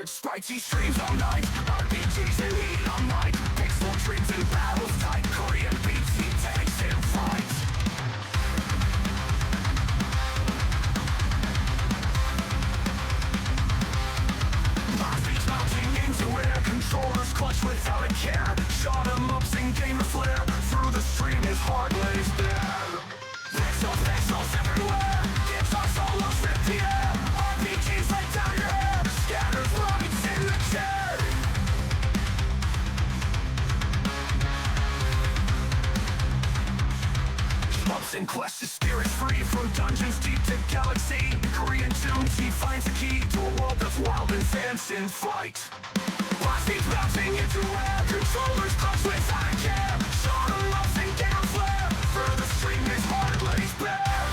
Scattered spicy streams all night, RPGs and heat all night, pixel dreams and battles tight, Korean beats, heat tanks in flight. Heartbeats mounting into air, controllers clutch without a care. Shot 'em ups and gamer flare, through the stream his heart lays bare. Pixels, pixels everywhere, guitar solos rip the air, RPGs let down your hair, scattered lights in the chair. Ups and quests, his spirit's free, from dungeons deep to galaxy. Korean tunes, he finds a key to a world that's wild and fans in flight. Blast beats bouncing into air, controllers clutch without a care. Shot 'em ups and gamer flare, through the stream his heart lays bare.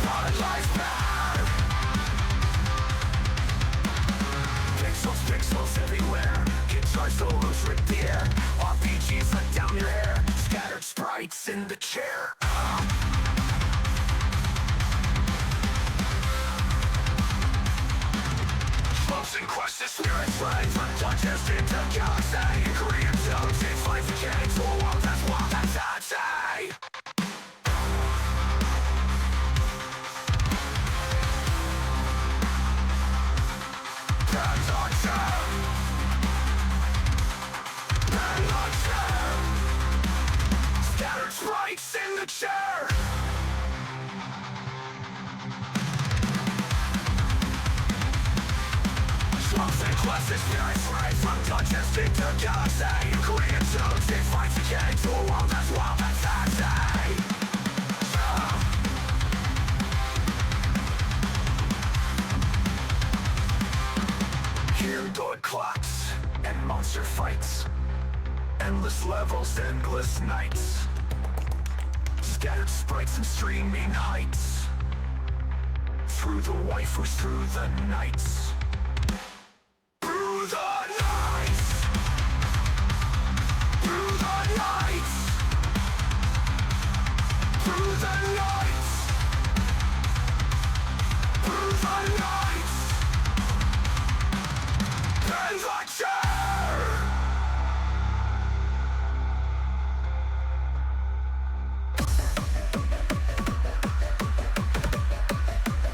Heart lies bare. Pixels, pixels everywhere, guitar solos rip the air, RPGs let down your hair, scattered sprites in the chair. Ups and quests, the spirit's right, from dungeons into galaxy. Korean tones, it finds the king to a world that's wild, that's outside. Hands on chair, hands on chair, scattered sprites in the chair. Ups and quests, the spirit's right, from dungeons into galaxy. Korean tones, it finds the king to a world that's wild, that's outside. Hear good clocks and monster fights, endless levels, endless nights, scattered sprites and streaming heights, through the waifus, through the nights, through the nights, through the nights, through the nights, through the nights. And the chair!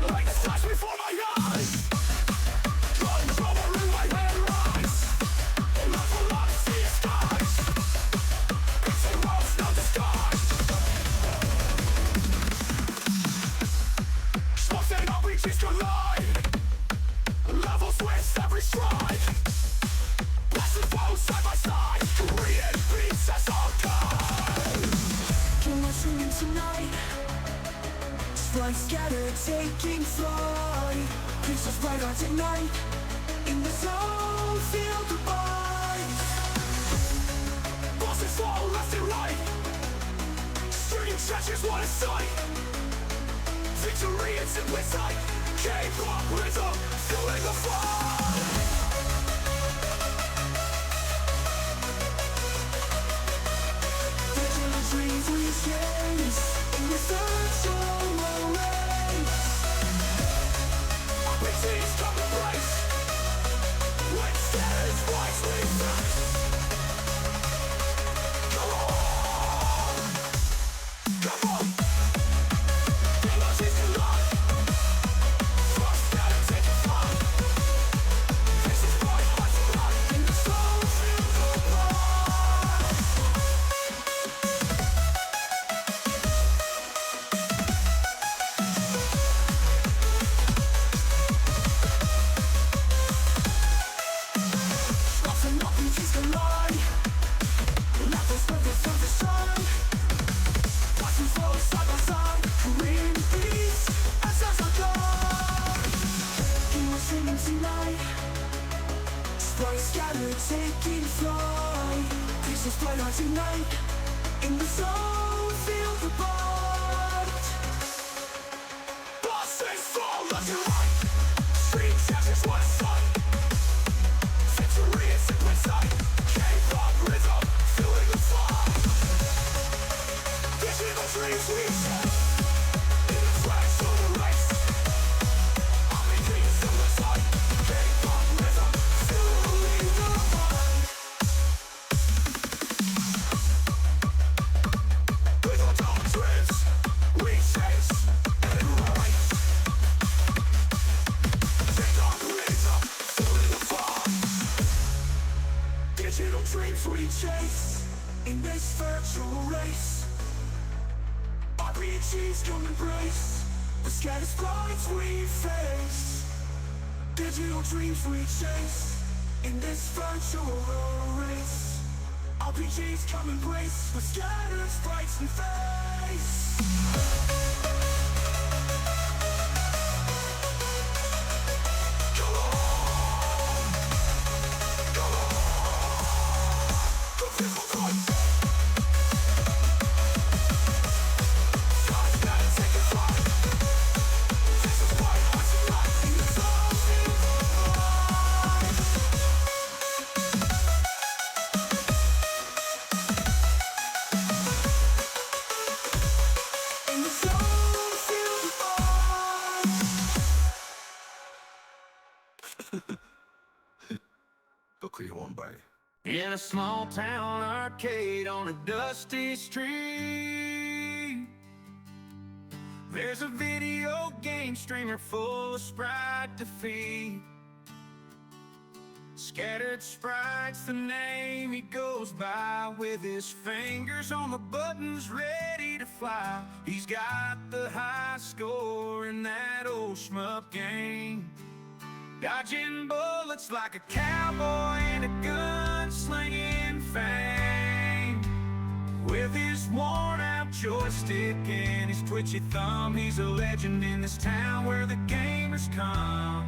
Lights flash before my eyes, guns over in my head rise, level up, see skies, it's a roast, no disguise. Smokes and RPGs collide, levels with every stride, blessed foes side by side, Korean beats as all time. Killers singing tonight, sprites scattered taking flight, pixels bright on tonight, in the zone feel the bite. Bosses fall left and right, stringing stretches what a sight. Victory is in with sight, K-pop rhythm, feeling the fight. Vigilant dreams we chase, in the search of our race. RPGs come to brace, when scattered sprites we face. Come on, come on, energies collide. Frost scattered, take a flight. This is bright, lights of blood, in the soul feel the blood. Drops and RPGs collide, levels with the surface sun. Watch them flow side by side, Korean beats, as I go. Heroes singing tonight, sprites scattered taking flight, pixels bright on tonight, in the zone feel the bite. Bosses fall left and right, street champions what a sight. Victory is in with sight, K-pop rhythm, feeling the fight. Digital dreams we chase, in the tracks of the race. I'm in the side. we chase in this virtual race. RPGs come embrace the scattered sprites we face. Digital dreams we chase in this virtual race. RPGs come embrace the scattered sprites we face. In a small town arcade on a dusty street, there's a video game streamer full of sprite defeat. Scattered sprites, the name he goes by, with his fingers on the buttons ready to fly. He's got the high score in that old shmup game, dodging bullets like a cowboy in a gunslinging fame. With his worn-out joystick and his twitchy thumb, he's a legend in this town where the gamers come.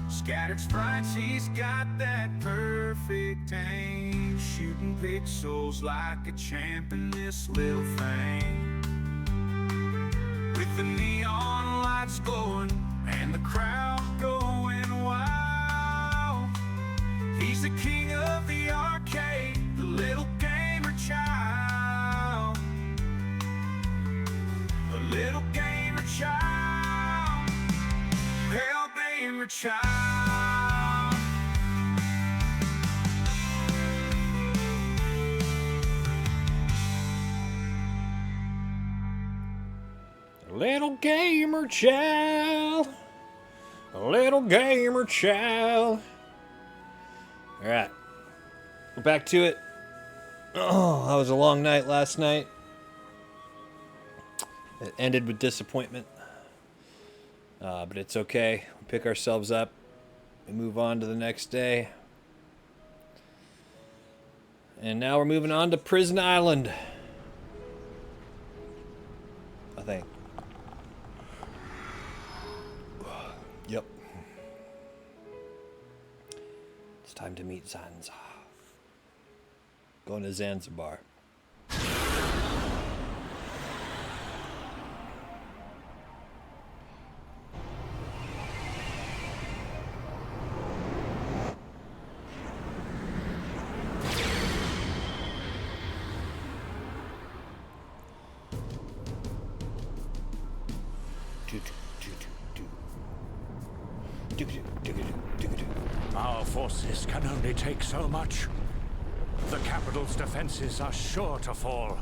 Scattered sprites, he's got that perfect aim, shooting pixels like a champ in this little thing. With the neon lights glowing and the crowd going wild, he's the king of the arcade, the little gamer child. The little gamer child, pale gamer child. Little gamer child. A little gamer child. Alright. We're back to it. Oh, that was a long night last night. It ended with disappointment. But it's okay. We pick ourselves up. We move on to the next day. And now we're moving on to Prison Island. I think. Yep. It's time to meet Zanza. Going to Zanzibar. Our forces can only take so much. The capital's defenses are sure to fall.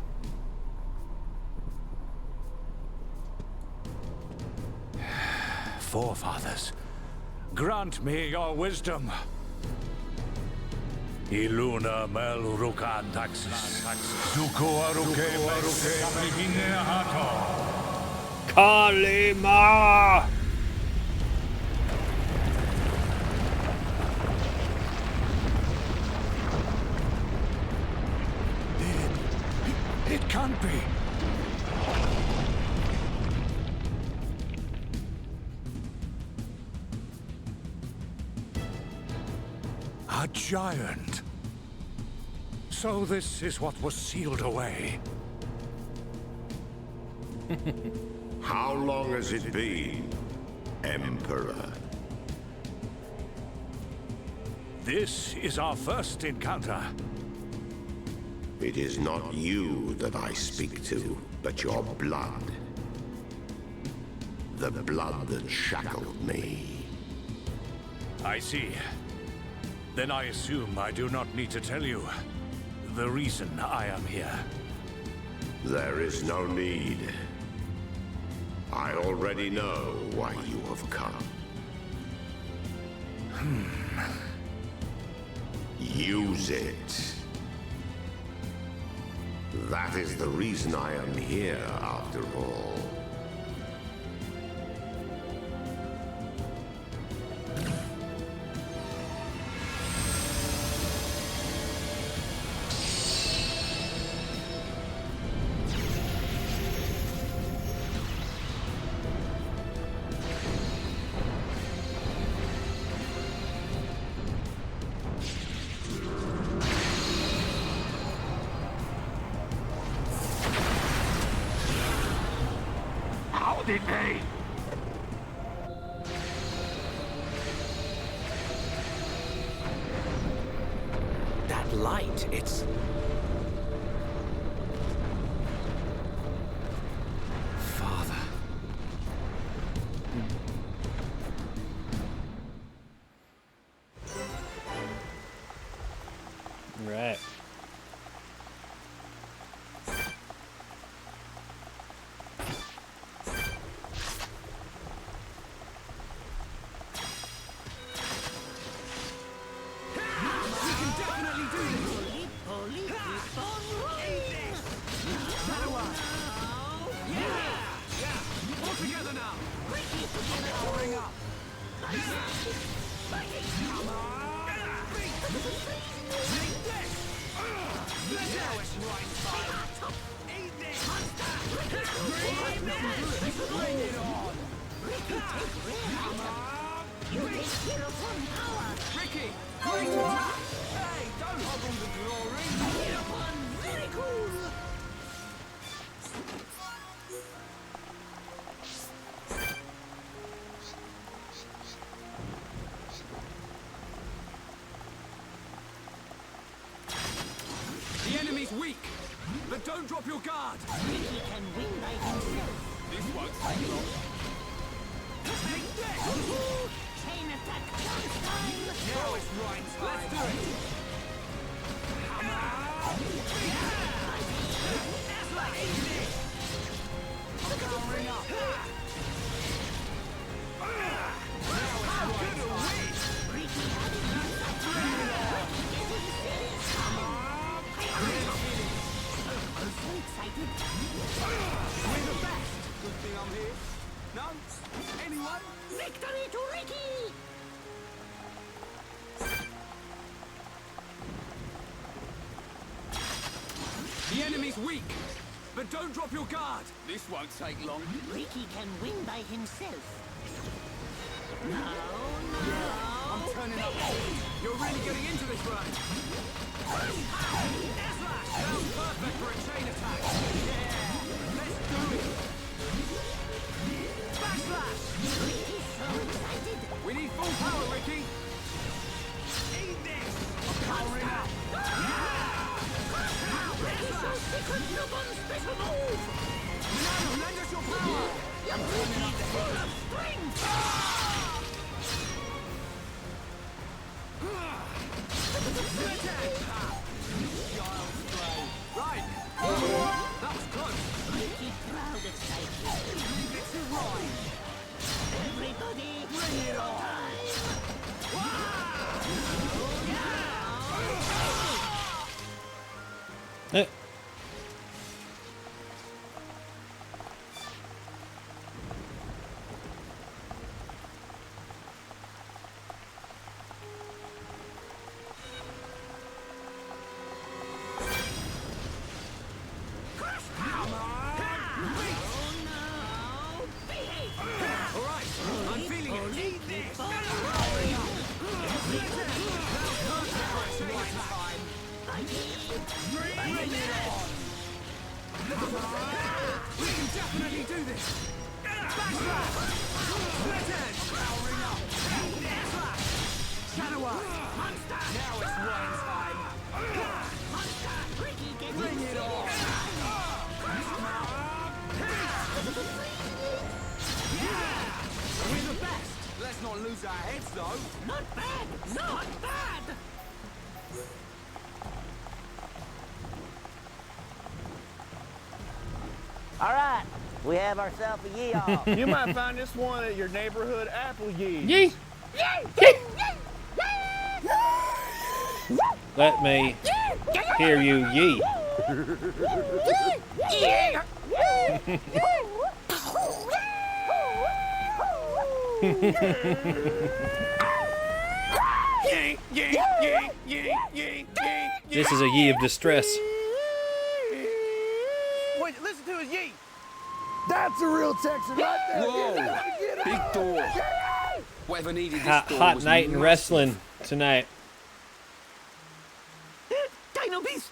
Forefathers, grant me your wisdom. Iluna melurukan taxis. Zuko aruke meluke hato. Kalima! It can't be. A giant. So this is what was sealed away. How long has it been, Emperor? This is our first encounter. It is not you that I speak to, but your blood. The blood that shackled me. I see. Then I assume I do not need to tell you the reason I am here. There is no need. I already know why you have come. Use it. That is the reason I am here, after all. How did they? That light, it's... Father. Right. The enemy's weak, but don't drop your guard. Ricky can win by himself. This won't take long. Take this! Chain attack chance time. Now it's right time. Let's do it. That's like easy. I'm powering up. How good are we? Ricky had it on that time. Ricky getting serious. I'm so excited. We're the best. Good thing I'm here. No? Anyone? Victory to Ricky! The enemy's weak, but don't drop your guard. This won't take long. Ricky can win by himself. No. I'm turning up. You're really getting into this run. Slash! Sounds perfect for a chain attack. Yeah, let's do it. Backslash! Ricky's so excited. We need full power, Ricky. Eat this. I'm powering up. Ricky's so secret Lobon special move. No, lend us your power. Ricky's full of strength. Right. That was close. Ricky proud of Psyche. It's a ride. Everybody, Bring it on. Eh. I'm feeling it. Eat this. Bring it on. We can definitely do this. Backslash. Split edge. Powering up. Slash. Shadow Eye. Monster. Now it's one time. Monster. Ricky getting Bring it on. We're the best. Let's not lose our heads, though. Not bad. Not bad. All right, we have ourselves a yee-haw. You might find this one at your neighborhood apple yee. Yee! Let me hear you yee. This is a yee of distress. Wait, listen to his yee. That's a real Texan right there. Whoa! Big door. Whatever needed this door Hot was night in massive. wrestling tonight. Dino Beast!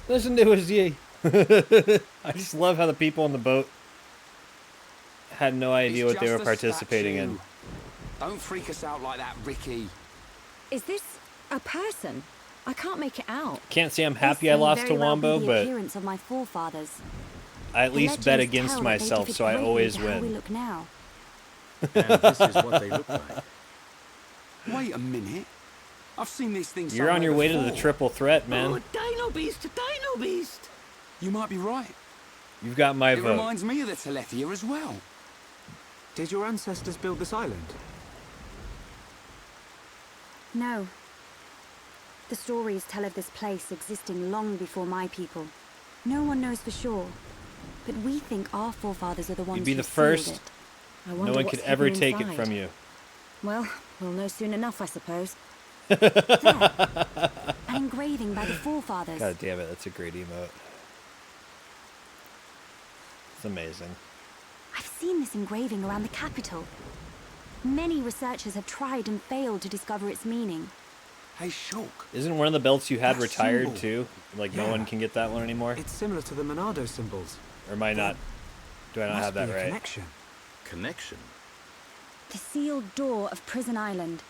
Listen to his yee. I just love how the people on the boat had no idea It's what they were just a participating statue. in. Don't freak us out like that, Ricky. Is this a person? I can't make it out. Can't say I'm This happy I may lost to very well be Wombo, the but appearance of my forefathers. I at The least bet legends against tell that they myself, differed so I greatly always to how we win. look now. And this is what they look like. Wait a minute. I've seen this thing You're on somewhere your way to the before. triple threat, man. Oh, Dino Beast! Dino Beast! You might be right. You've got my It vote. reminds me of the Telethia as well. Did your ancestors build this island? No. The stories tell of this place existing long before my people. No one knows for sure, but we think our forefathers are the ones You'd be who the sealed first. it. I No wonder one what's could ever hidden take it inside. from you. Well, we'll know soon enough, I suppose. There. An engraving by the forefathers. God damn it, that's a great emote. It's amazing. I've seen this engraving around the capital. Many researchers have tried and failed to discover its meaning. Hey, Shulk. Isn't one of the belts you had That retired symbol. too? Like no Yeah. one can get that one anymore? It's similar to the Monado symbols. Or am I not? Do I not have that Must be a right? connection. Connection? The sealed door of Prison Island.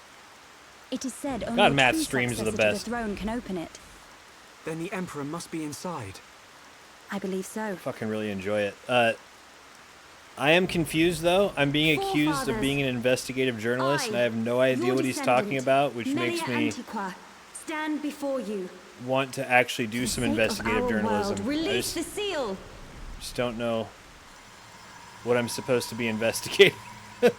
It is said only God, a Matt's true streams are the successor to best. the throne can open it. Then the Emperor must be inside. I believe so. Fucking really enjoy it. I am confused though. I'm being accused of Forefathers. being an investigative journalist, and I have no idea Your what he's talking descendant, about, which makes Melia me Antiqua, stand before you. want to actually do For some the sake of investigative our journalism. world, I release just, the seal. just don't know what I'm supposed to be investigating. If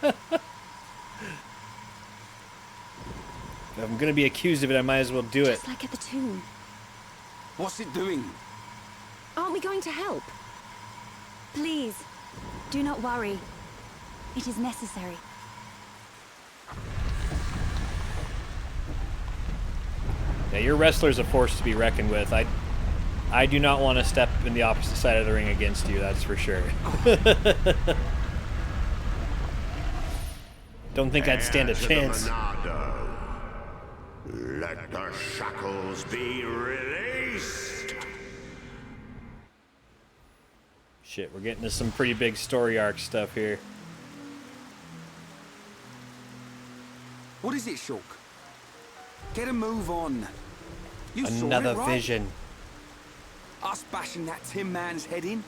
I'm gonna be accused of it, I might as well do it. Just like at the tomb. What's it doing? Aren't we going to help? Please, do not worry. It is necessary. Yeah, your wrestler's a force to be reckoned with. I do not want to step in the opposite side of the ring against you, that's for sure. Don't think I'd stand a Heir to chance. the Monado. Let the shackles be released. Shit, we're getting to some pretty big story arc stuff here. What is it, Shulk? Get a move on. You saw Another it, right? vision. Us bashing that Tin Man's head in?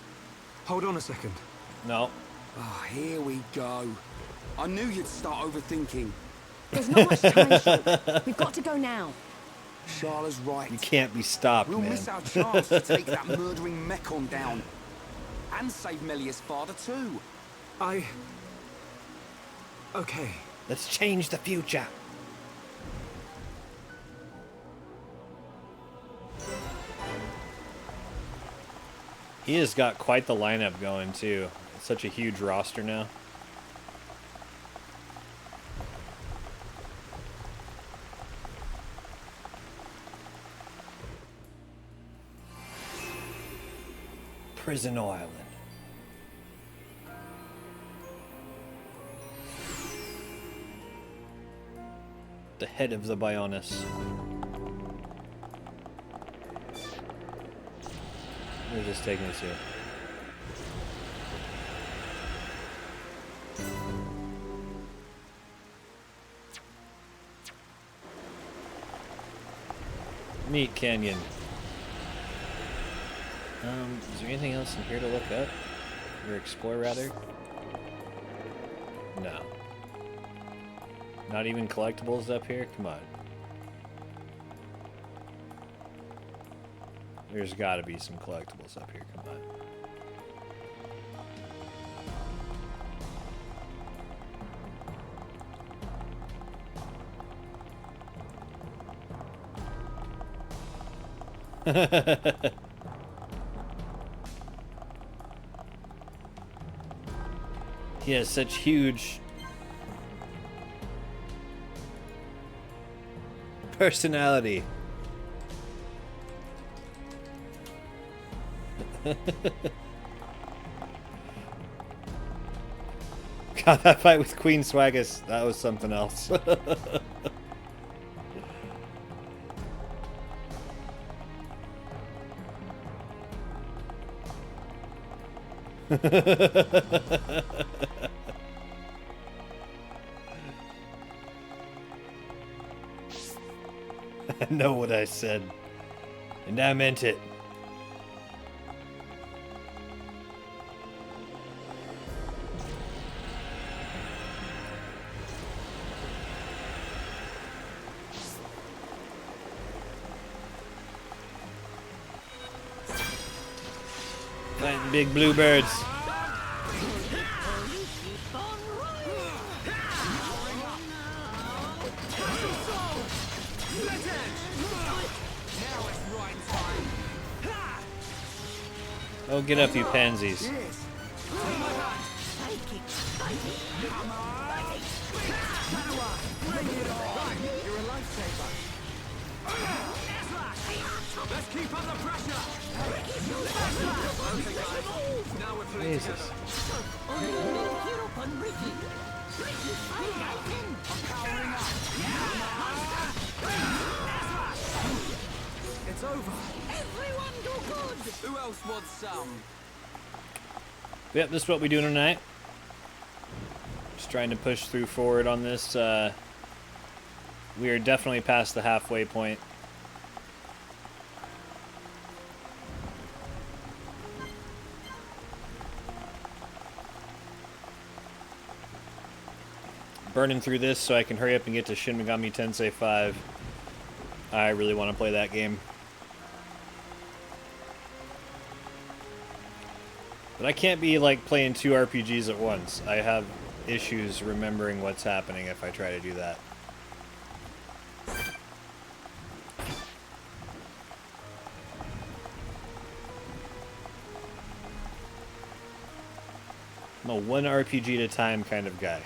Hold on a second. No. Oh, here we go. I knew you'd start overthinking. There's not much time, Shulk. We've got to go now. Charla's right. You can't be stopped, We'll man. miss our chance to take that murdering Mekon down. And save Melia's father, too. Okay. Let's change the future. He has got quite the lineup going, too. It's such a huge roster now. Prison Island. The head of the Bionis. Where's this taking us here? Neat canyon. Is there anything else in here to look up? Or explore, rather? No. Not even collectibles up here? Come on. There's gotta be some collectibles up here, come on. He has such huge personality. God, that fight with Queen Swaggus, that was something else. I know what I said, and I meant it. Fighting big bluebirds. Oh, get up, you pansies. Let's keep under pressure. Jesus. It's over. Everyone do good. Who else wants some? Yep, this is what we do tonight. Just trying to push through forward on this. We are definitely past the halfway point. Burning through this so I can hurry up and get to Shin Megami Tensei 5. I really want to play that game. But I can't be like playing 2 RPGs at once. I have issues remembering what's happening if I try to do that. I'm a 1 RPG at a time kind of guy.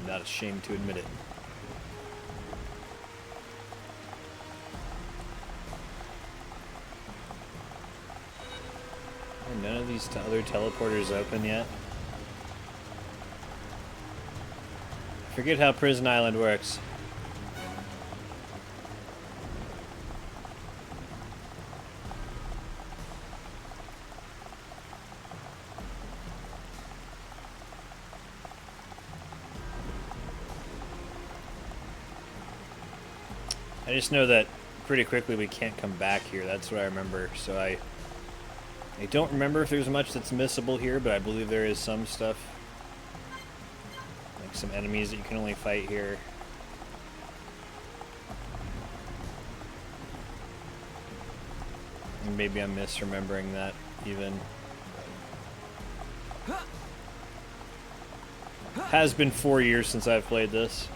I'm not ashamed to admit it. Are none of these other teleporters open yet? I forget how Prison Island works. I just know that pretty quickly we can't come back here. That's what I remember. So I don't remember if there's much that's missable here, but I believe there is some stuff. Like some enemies that you can only fight here. And maybe I'm misremembering that even. Has been 4 years since I've played this.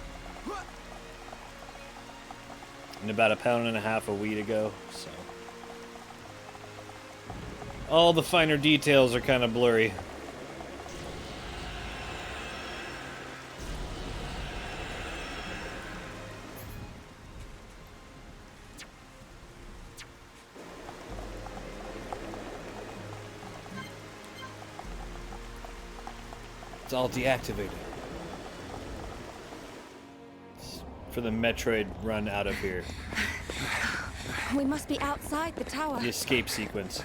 And about 1.5 pounds of weed ago, so. All the finer details are kind of blurry. It's all deactivated. For the Metroid run out of here. We must be outside the tower. The escape sequence.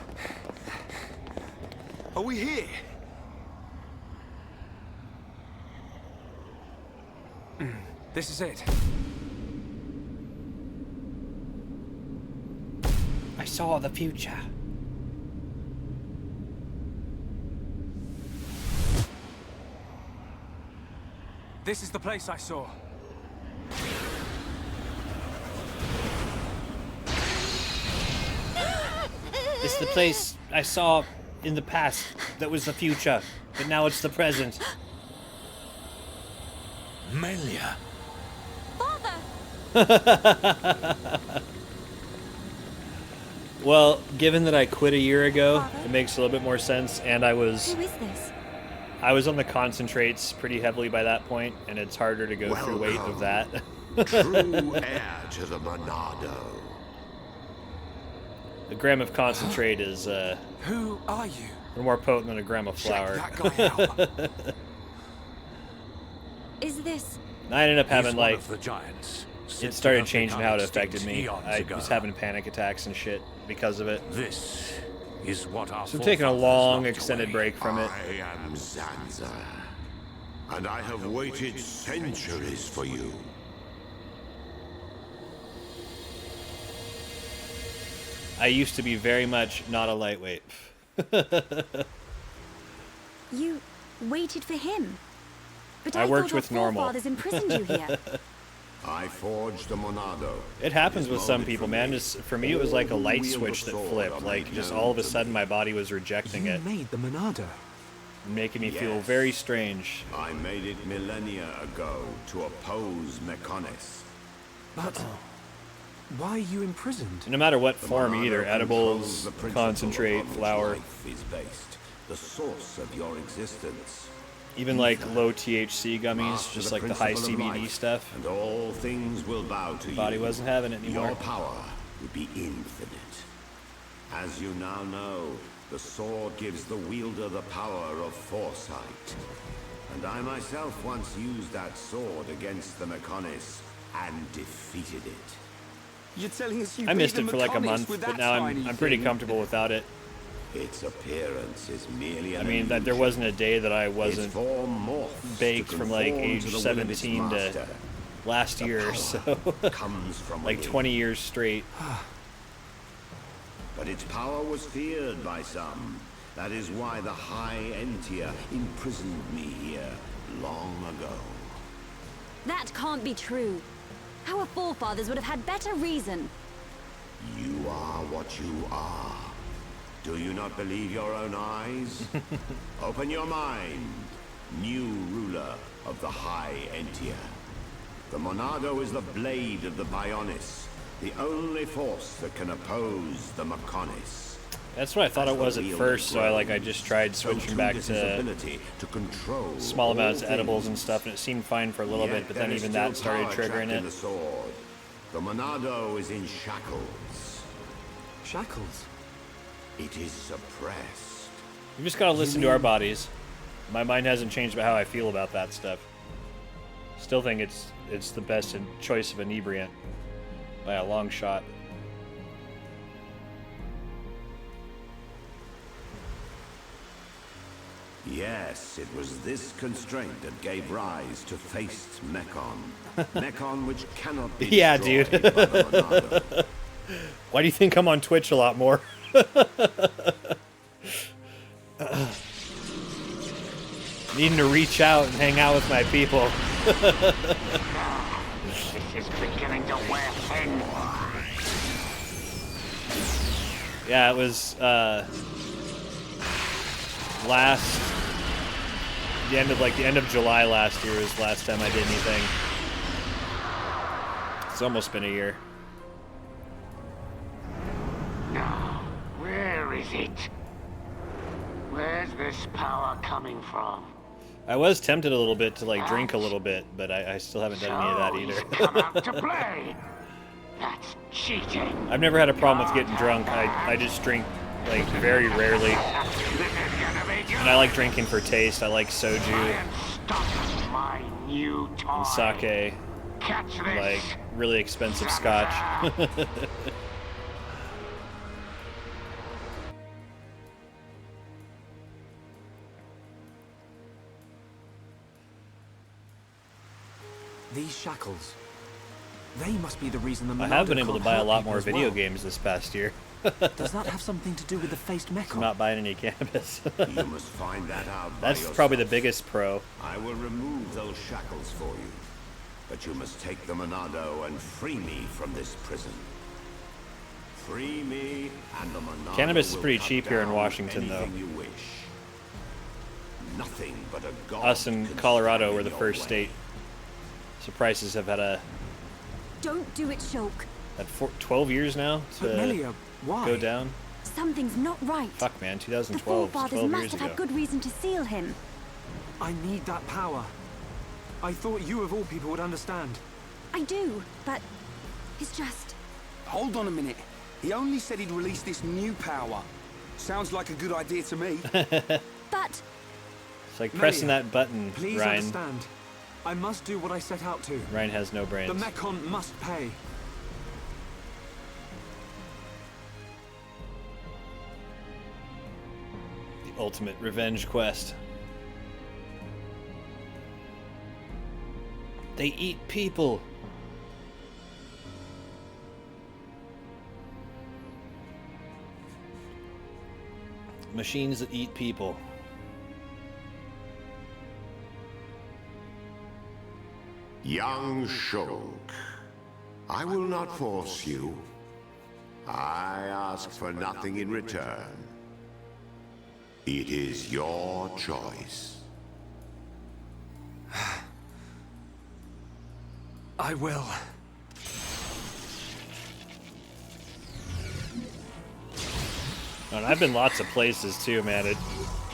Are we here? This is it. I saw the future. This is the place I saw. It's the place I saw in the past that was the future, but now it's the present. Melia. Father! Well, given that I quit a year ago, it makes a little bit more sense, and I was Who is this? on the concentrates pretty heavily by that point, and it's harder to go through weight of that. True heir to the Monado. A gram of concentrate is Who are you? more potent than a gram of flour. Check that guy out. Is this... I ended up having He's one like of the giants. it started changing how it affected me. I was having panic attacks and shit because of it. This is what our So I'm taking a forefathers long locked extended away. break from it. I am Zanza, and I have waited centuries for you. I used to be very much not a lightweight. You waited for him? But I worked thought with our normal. forefathers imprisoned you here. I forged the Monado. It happens It is with some molded people, from man. me. Just for me, it was like a All light who wield switch the that sword flipped. are Like made just known all of a to sudden, me. my body was rejecting You it, made the Monado. making me feel Yes. very strange. I made it millennia ago to oppose Mechonis. But why are you imprisoned? No matter what The form, Monado either controls edibles, the principle concentrate, upon which flour, life is based, the source of your existence. even like low THC gummies, Master just like the high principle of CBD life, stuff. and all things will bow to My body you. wasn't having it anymore. Your power would be infinite. As you now know, the sword gives the wielder the power of foresight. And I myself once used that sword against the Mechonis and defeated it. You're telling us you I missed beat it the for like a Mechonis month, with but that now tiny I'm pretty thing? comfortable without it. Its appearance is merely I an mean, that there illusion. wasn't a day that I Its wasn't form morphs baked to from like conform age to the will of its 17 to master. last The year, power so comes from like within. 20 years straight. But its power was feared by some. That is why the High Entia imprisoned me here long ago. That can't be true. Our forefathers would have had better reason. You are what you are. Do you not believe your own eyes? Open your mind, new ruler of the High Entia. The Monado is the blade of the Bionis, the only force that can oppose the Mechonis. That's what I thought it was at first, so I just tried So switching too back does his to ability to control small all amounts of edibles and things. stuff, and it seemed fine for a little Yet bit, but then there is even still that started power triggering trapped in it. the sword. The Monado is in shackles. Shackles? It is suppressed. You just gotta listen to our bodies. My mind hasn't changed about how I feel about that stuff. Still think it's the best choice of inebriant by a long shot. Yes, it was this constraint that gave rise to faced Mechon. Mechon which cannot be Yeah, destroyed dude. by the Monado. Why do you think I'm on Twitch a lot more? Needing to reach out and hang out with my people. This is beginning to wear thin. Yeah, it was the end of July last year was the last time I did anything. It's almost been a year. Now, where is it? Where's this power coming from? I was tempted a little bit to like drink a little bit, but I still haven't done any of that So he's either. come out to play. That's cheating. I've never had a problem with getting drunk. I just drink like very rarely. This is gonna be good. And I like drinking for taste. I like soju I am stopping my new toy. and sake, Catch this. like really expensive scotch. These shackles. They must be the reason the I Monado have been able to can't buy a hurt lot people more as video well. games this past year. Does that have something to do with the faced Mechon? I'm not buying any cannabis. You must find that out by That's probably the yourself. biggest pro. I will remove those shackles for you. But you must take the Monado and free me from this prison. Free me, and the Monado Cannabis is will pretty cut cheap here in down Washington, though. anything you wish. Nothing but a god Us in can Colorado stand were in the your first way. state. So prices have had a... Don't do it, Shulk. That 12 years now But to Melia, why? go down. Something's not right. Fuck, man, The 2012. forefathers 12 must years have ago. had good reason to seal him. I need that power. I thought you of all people would understand. I do, but it's just... Hold on a minute. He only said he'd release this new power. Sounds like a good idea to me. But... It's like pressing Melia, that button, Please Ryan. understand. I must do what I set out to. Ryan has no brains. The Mekon must pay. The ultimate revenge quest. They eat people. Machines that eat people. Young Shulk, I will not force you. I ask for nothing in return. It is your choice. I will. And I've been lots of places too, man.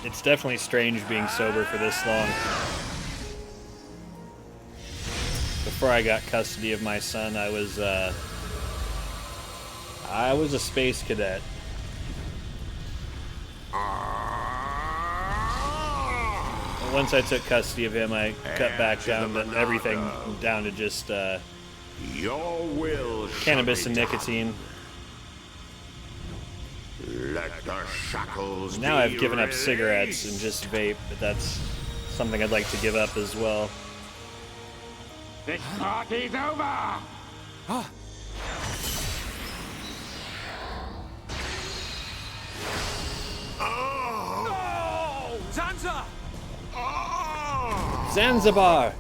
It's definitely strange being sober for this long. Before I got custody of my son, I was a space cadet. And once I took custody of him, I cut back down to everything down to just Your will cannabis and shall be nicotine. done. Let the shackles Now be I've given up released. cigarettes and just vape, but that's something I'd like to give up as well. This party's over! No! Zanza! Zanzibar!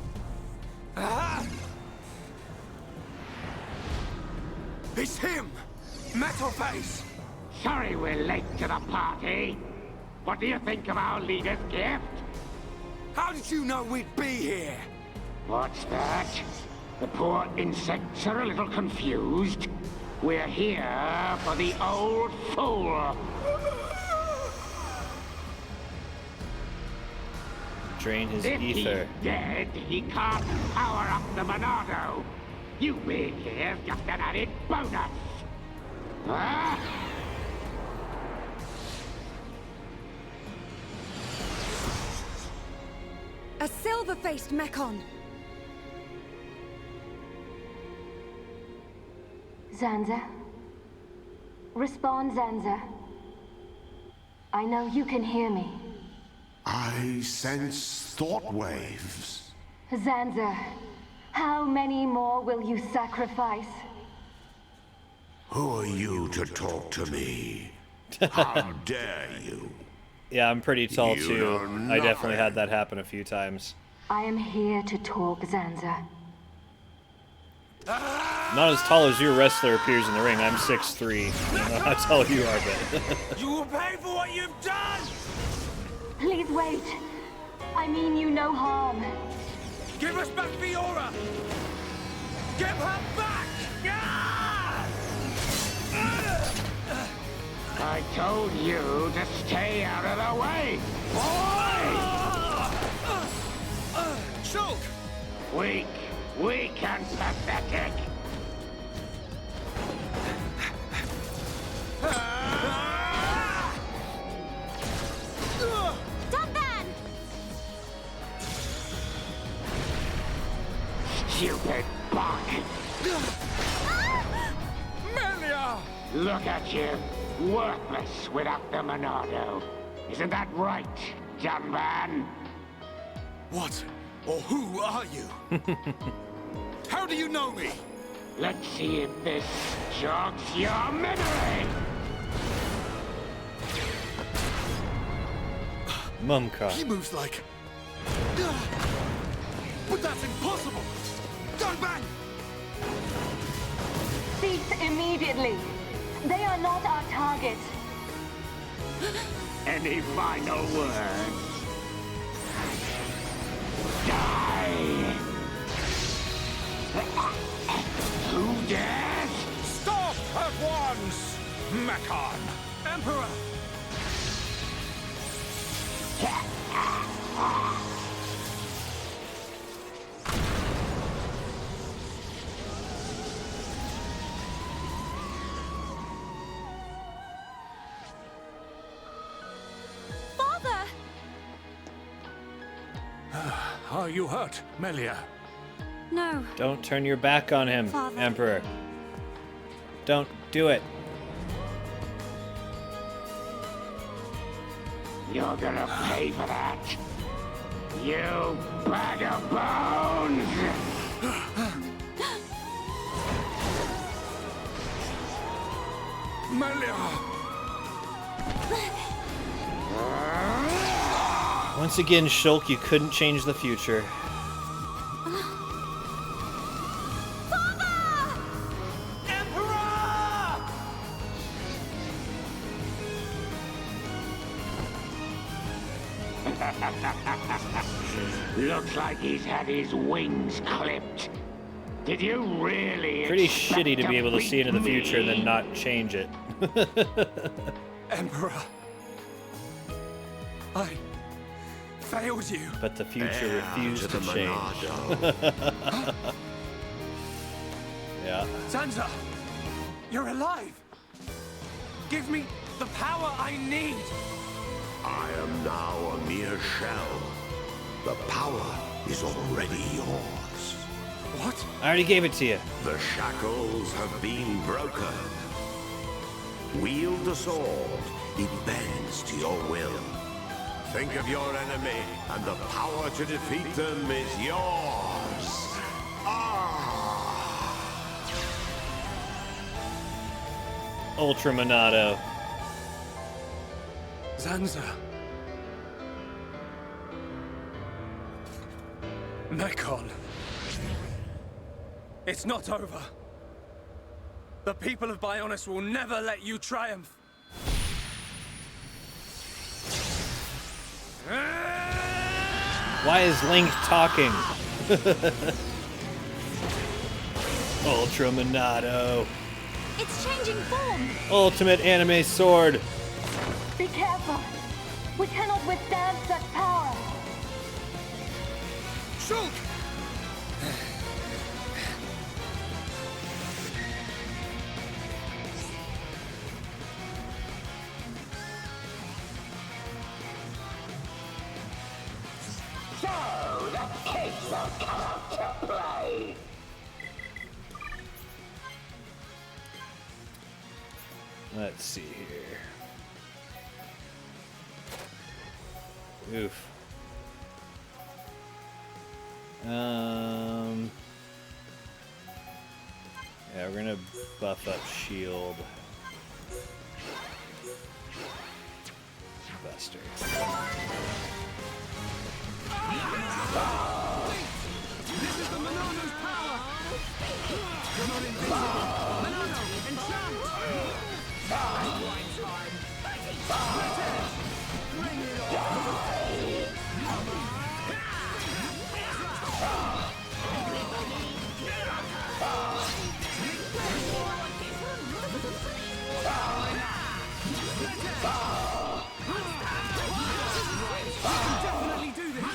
It's him! Metal Face! Sorry we're late to the party. What do you think of our leader's gift? How did you know we'd be here? What's that? The poor insects are a little confused. We're here for the old fool. Drain his If ether. he's dead, he can't power up the Monado. You being here's just an added bonus. Huh? A silver-faced Mekon! Zanza? Respond, Zanza. I know you can hear me. I sense thought waves. Zanza, how many more will you sacrifice? Who are you to talk to me? How dare you? Yeah, I'm pretty tall You too. know I definitely nothing. had that happen a few times. I am here to talk, Zanza. Not as tall as your wrestler appears in the ring. I'm 6'3". I don't know how tall you are, but... You will pay for what you've done! Please wait. I mean you no harm. Give us back Fiora! Give her back! I told you to stay out of the way. Shulk! Weak and pathetic. Dunban! Stupid bug. Melia! Look at you. Worthless without the Monado. Isn't that right, Dunban? What or who are you? How do you know me? Let's see if this jogs your memory. Mumka. He moves like... But that's impossible! Dunban! Cease immediately. They are not our target. Any final words? Die! Who dares? Mechon! Emperor! Father! Are you hurt, Melia? No. Don't turn your back on him, Father. Emperor. Don't do it. You're gonna pay for that. You bag of bones! Melia! Once again, Shulk, you couldn't change the future. Looks like he's had his wings clipped. Did you really? Pretty shitty to be able to see into the beat future and me? then not change it. Emperor! I failed you. But the future refused to the change. Monado. Yeah. Sansa! You're alive! Give me the power I need! I am now a mere shell. The power is already yours. What? I already gave it to you. The shackles have been broken. Wield the sword. It bends to your will. Think of your enemy, and the power to defeat them is yours. Ultra Monado. Sansa. Mechon. It's not over. The people of Bionis will never let you triumph. Why is Link talking? Ultra Monado. It's changing form! Ultimate anime sword. Be careful. We cannot withstand such power. Shulk! So, the kids will come out to play. Let's see here. Oof. Yeah, we're gonna buff up shield. Buster. This is the Monano's power! You're not invincible! Monano, enchant! Rewind time! Split it! Bring it on! Definitely do this!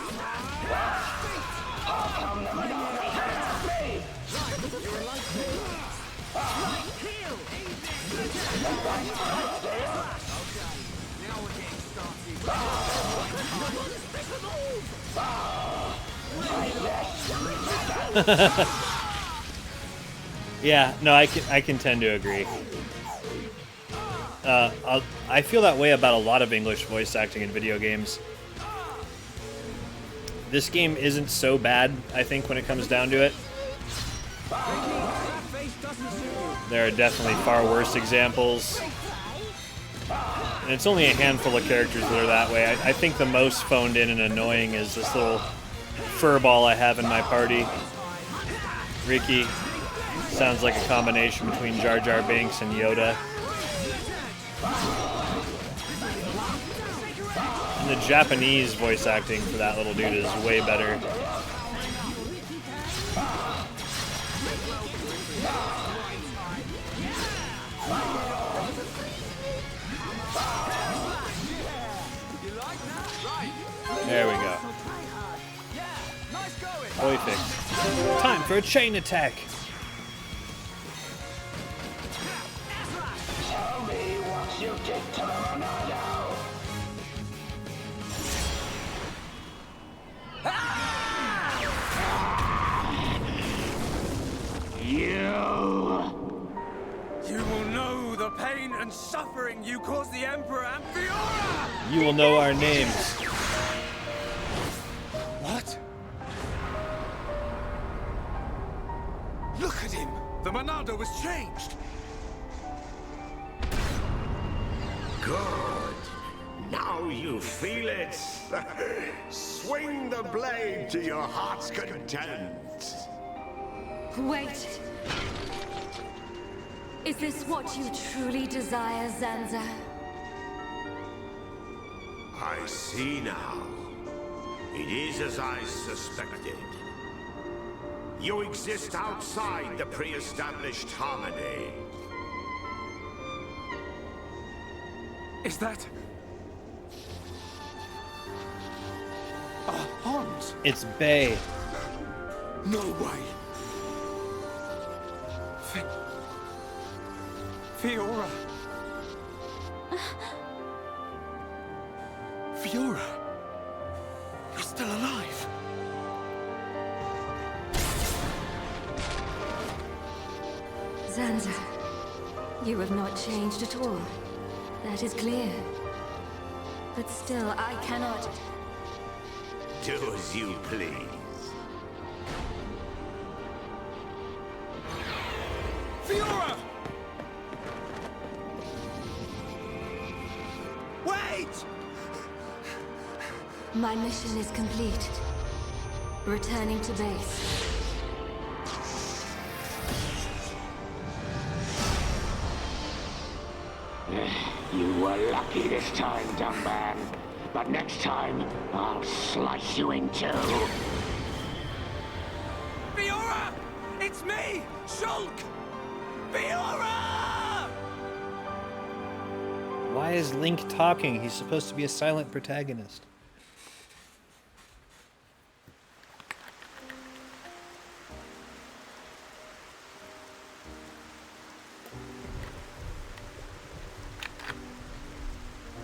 Yeah, no, I can tend to agree. I feel that way about a lot of English voice acting in video games. This game isn't so bad, I think, when it comes down to it. There are definitely far worse examples. And it's only a handful of characters that are that way. I think the most phoned in and annoying is this little furball I have in my party. Ricky. Sounds like a combination between Jar Jar Binks and Yoda. And the Japanese voice acting for that little dude is way better. Perfect. Time for a chain attack. Tell me what you did to the Monado. You will know the pain and suffering you caused the Emperor and Fiora! You will know our names. What? Look at him! The Monado was changed! Good. Now you feel it. Swing the blade to your heart's content. Wait. Is this what you truly desire, Zanza? I see now. It is as I suspected. You exist outside the pre-established harmony. Is that... Hans? It's Bay. No way. Fiora. Fiora. You're still alive. Zanza, you have not changed at all. That is clear. But still, I cannot... Do as you please. Fiora! Wait! My mission is complete. Returning to base. You were lucky this time, dumb man. But next time, I'll slice you in two. Fiora! It's me! Shulk! Fiora! Why is Link talking? He's supposed to be a silent protagonist.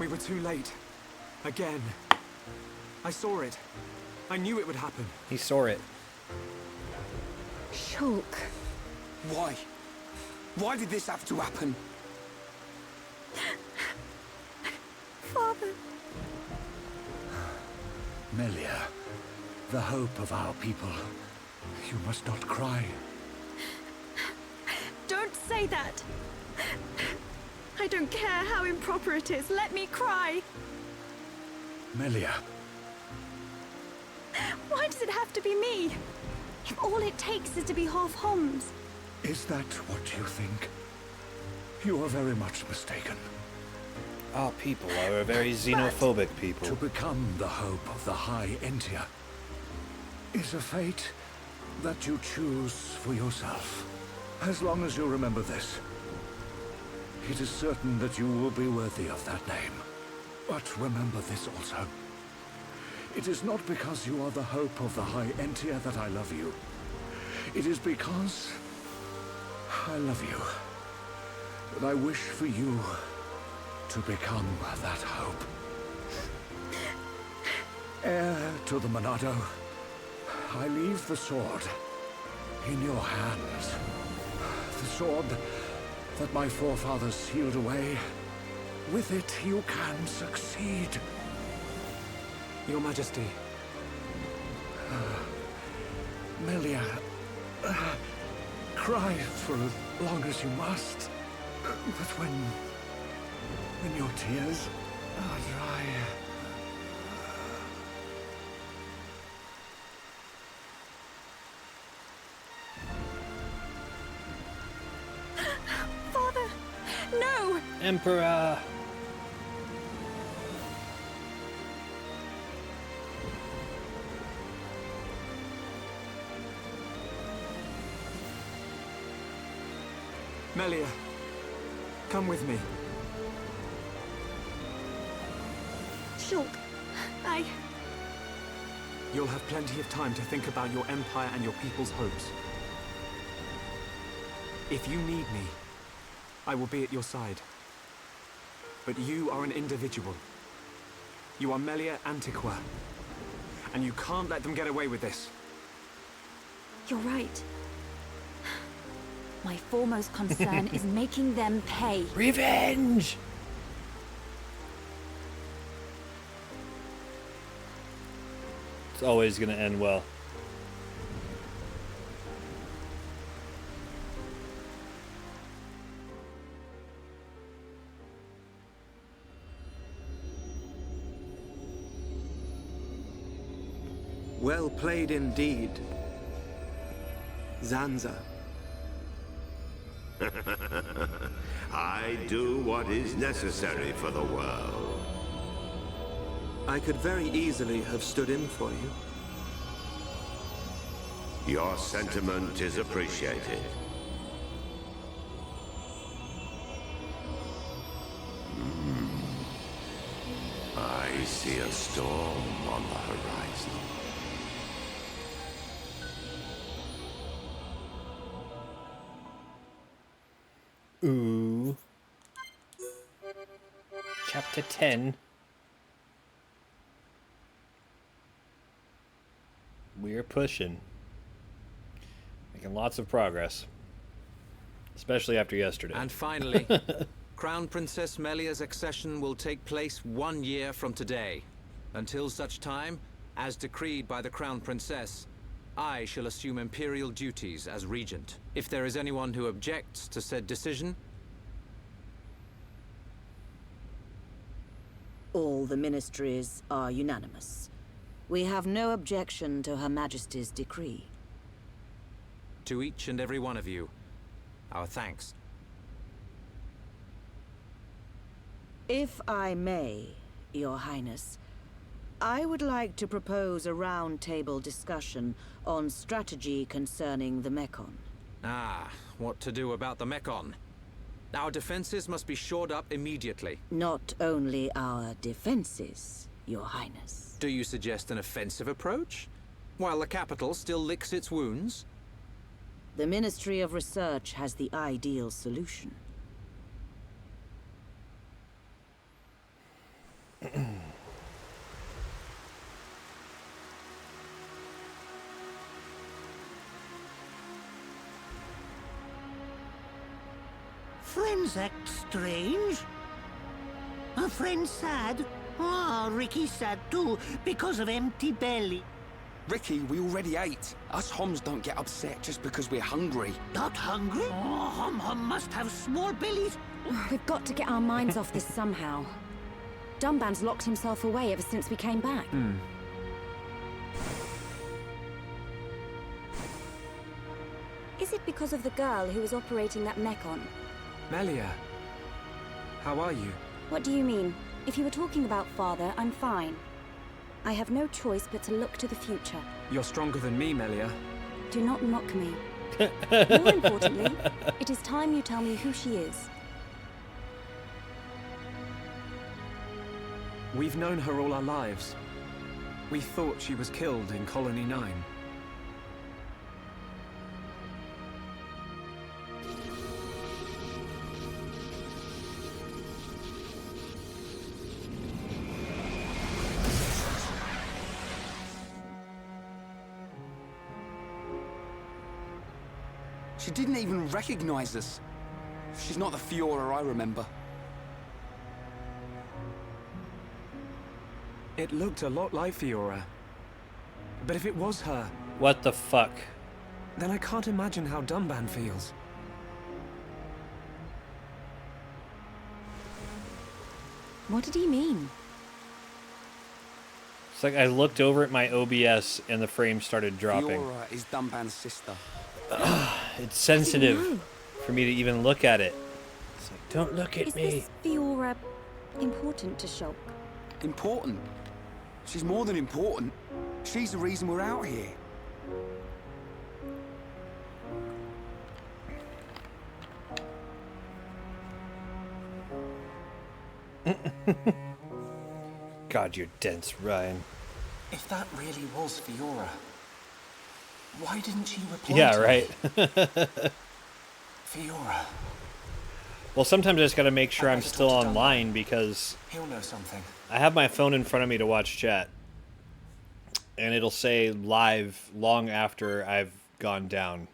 We were too late. Again. I saw it. I knew it would happen. He saw it. Shulk. Why? Why did this have to happen? Father. Melia, the hope of our people. You must not cry. Don't say that. I don't care how improper it is. Let me cry. Melia. Why does it have to be me? If all it takes is to be half Homs. Is that what you think? You are very much mistaken. Our people are a very xenophobic people. To become the hope of the High Entia is a fate that you choose for yourself. As long as you remember this, it is certain that you will be worthy of that name. But remember this also. It is not because you are the hope of the High Entia that I love you. It is because I love you. And I wish for you to become that hope. Heir to the Monado, I leave the sword in your hands. The sword that my forefathers sealed away. With it, you can succeed. Your Majesty. Melia, cry for as long as you must. But when your tears are dry... Father, no! Emperor! Melia, come with me. Shulk, You'll have plenty of time to think about your empire and your people's hopes. If you need me, I will be at your side. But you are an individual. You are Melia Antiqua. And you can't let them get away with this. You're right. My foremost concern is making them pay. Revenge! It's always gonna end well. Well played indeed, Zanza. I do what is necessary for the world. I could very easily have stood in for you. Your sentiment is appreciated. I see a storm on the horizon. Ooh. Chapter 10. We're pushing. Making lots of progress. Especially after yesterday. And finally, Crown Princess Melia's accession will take place 1 year from today. Until such time, as decreed by the Crown Princess, I shall assume imperial duties as regent. If there is anyone who objects to said decision... All the ministries are unanimous. We have no objection to Her Majesty's decree. To each and every one of you, our thanks. If I may, Your Highness, I would like to propose a round-table discussion on strategy concerning the Mekon. Ah, what to do about the Mekon? Our defenses must be shored up immediately. Not only our defenses, Your Highness. Do you suggest an offensive approach? While the capital still licks its wounds? The Ministry of Research has the ideal solution. Friends act strange. Are friends sad? Ah, Ricky's sad too, because of empty belly. Ricky, we already ate. Us Homs don't get upset just because we're hungry. Not hungry? Oh, Hum must have small bellies. We've got to get our minds off this somehow. Dunban's locked himself away ever since we came back. Is it because of the girl who was operating that Mekon? Melia, how are you? What do you mean? If you were talking about father, I'm fine. I have no choice but to look to the future. You're stronger than me, Melia. Do not mock me. More importantly, it is time you tell me who she is. We've known her all our lives. We thought she was killed in Colony 9. She didn't even recognize us. She's not the Fiora I remember. It looked a lot like Fiora. But if it was her... What the fuck? Then I can't imagine how Dunban feels. What did he mean? It's like I looked over at my OBS and the frame started dropping. Fiora is Dunban's sister. It's sensitive for me to even look at it. It's like, don't look at me. Is this Fiora important to Shulk? Important? She's more than important. She's the reason we're out here. God, you're dense, Ryan. If that really was Fiora, why didn't she reply Yeah, to right. me? Fiora. Well, sometimes I just gotta make sure I'm still online because He'll know something. I have my phone in front of me to watch chat. And it'll say live long after I've gone down.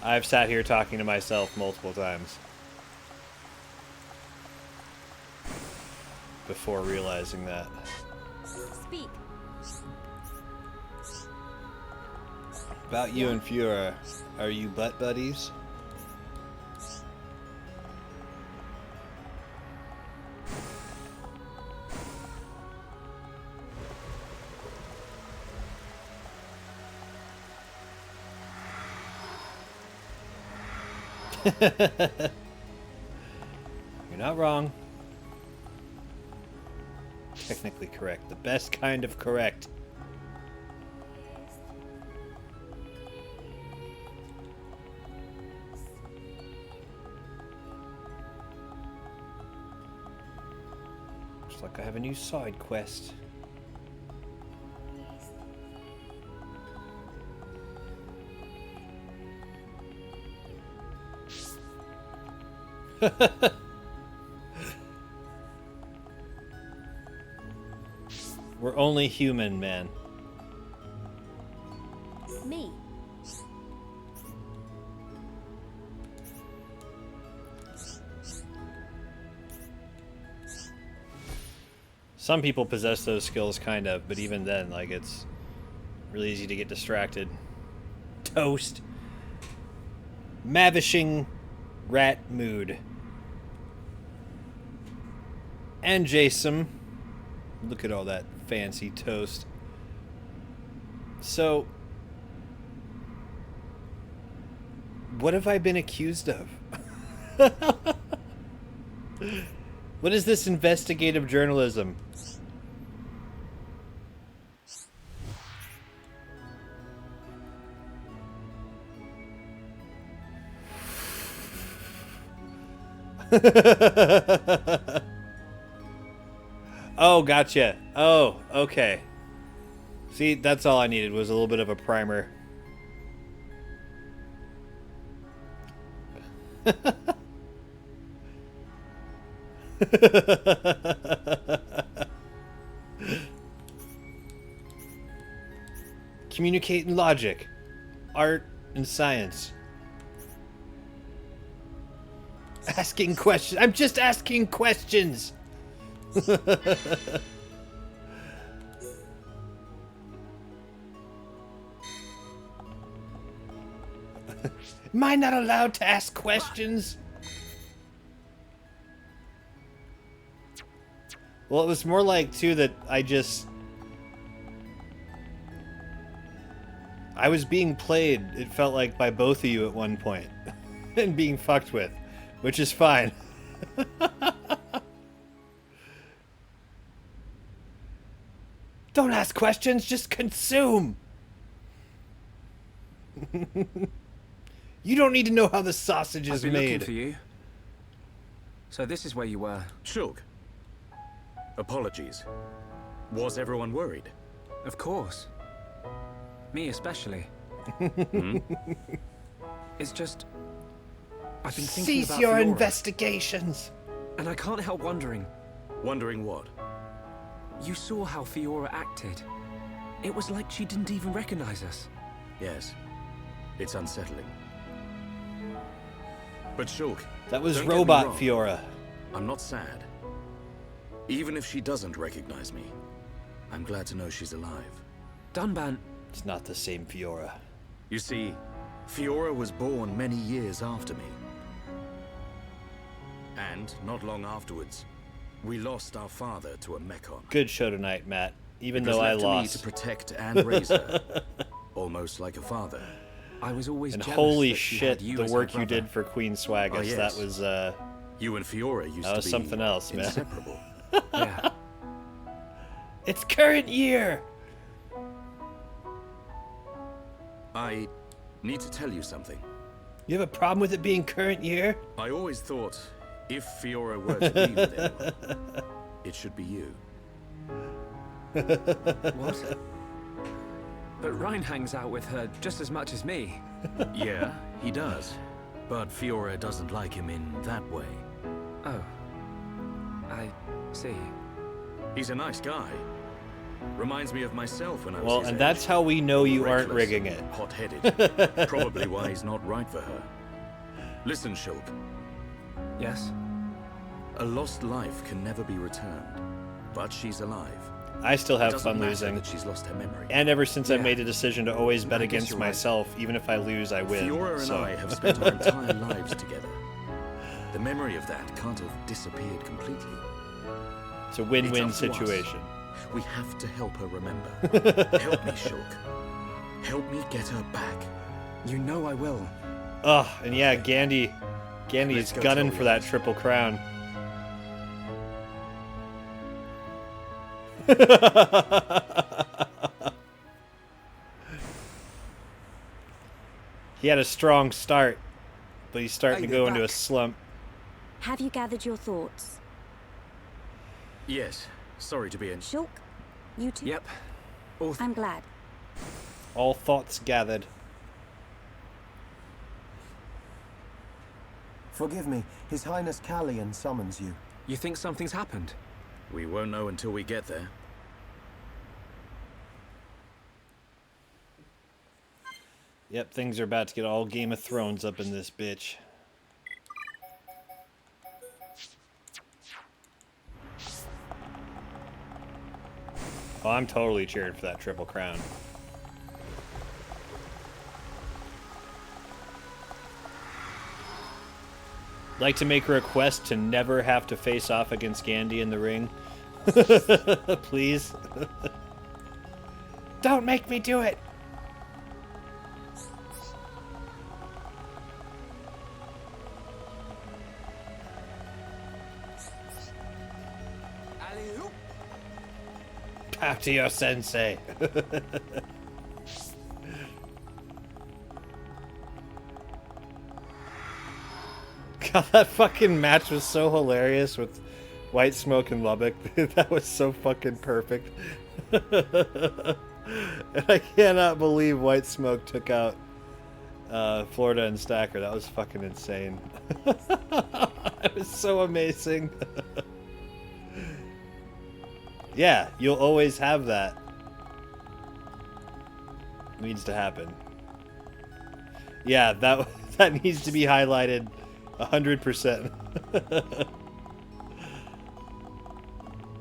I've sat here talking to myself multiple times before realizing that. Speak. About you and Fiora, are you butt buddies? You're not wrong. Technically correct. The best kind of correct. Looks like I have a new side quest. We're only human, man. Me. Some people possess those skills, kind of, but even then, like, it's really easy to get distracted. Toast. Mavishing rat mood. And Jason. Look at all that fancy toast. So, what have I been accused of? What is this investigative journalism? Oh, gotcha. Oh, okay. See, that's all I needed was a little bit of a primer. Communicate in logic, art, and science. Asking questions. I'm just asking questions. Am I not allowed to ask questions? Well, it was more like, too, that I was being played, it felt like, by both of you at one point. And being fucked with. Which is fine. Don't ask questions, just consume! You don't need to know how the sausage is I've been looking made. for you. So this is where you were. Shulk. Apologies. Was everyone worried? Of course. Me especially. It's just... I've been thinking Cease about your Fiora, investigations! and I can't help wondering. Wondering what? You saw how Fiora acted. It was like she didn't even recognize us. Yes. It's unsettling. But Shulk... That was don't get me robot wrong. Fiora. I'm not sad. Even if she doesn't recognize me, I'm glad to know she's alive. Dunban... It's not the same Fiora. You see, Fiora was born many years after me. And, not long afterwards, we lost our father to a mechon. Good show tonight, Matt. Even It was though I left to me lost. to protect and raise her. Almost like a father. I was always And jealous holy that she shit, had you the as her work you brother. did for Queen Swagus. Oh, yes. That was, You and Fiora used that to was be something else, man. inseparable. Yeah. It's current year! I need to tell you something. You have a problem with it being current year? I always thought, if Fiora were to be with anyone, it should be you. What? But Rhine hangs out with her just as much as me. Yeah, he does. But Fiora doesn't like him in that way. Oh. I see. He's a nice guy. Reminds me of myself when I was Well, his and age. that's how we know you aren't Reckless, rigging it. Hot-headed. Probably why he's not right for her. Listen, Shulk. Yes? A lost life can never be returned, but she's alive. I still It have doesn't fun matter losing. that she's lost her memory. And ever since I Yeah. made a decision to always bet I guess against you're right. myself, even if I lose, I win. Fiora and so. I have spent our entire lives together. The memory of that can't have disappeared completely. It's a win-win It's up to us. situation. We have to help her remember. Help me, Shulk. Help me get her back. You know I will. Ugh, and yeah, Gandhi's Let's go gunning tell for that triple crown. He had a strong start, but he's starting to Hey, go they're into a back. slump. Have you gathered your thoughts? Yes. Sorry to be in. Shulk, you too? Yep. I'm glad. All thoughts gathered. Forgive me, His Highness Callian summons you. You think something's happened? We won't know until we get there. Yep, things are about to get all Game of Thrones up in this bitch. Oh, I'm totally cheering for that triple crown. Like to make a request to never have to face off against Gandhi in the ring. Please. Don't make me do it. Back to your sensei. God, that fucking match was so hilarious with White Smoke and Lubbock. That was so fucking perfect. And I cannot believe White Smoke took out Florida and Stacker. That was fucking insane. It was so amazing. Yeah, you'll always have that. Needs to happen. Yeah, that needs to be highlighted 100%.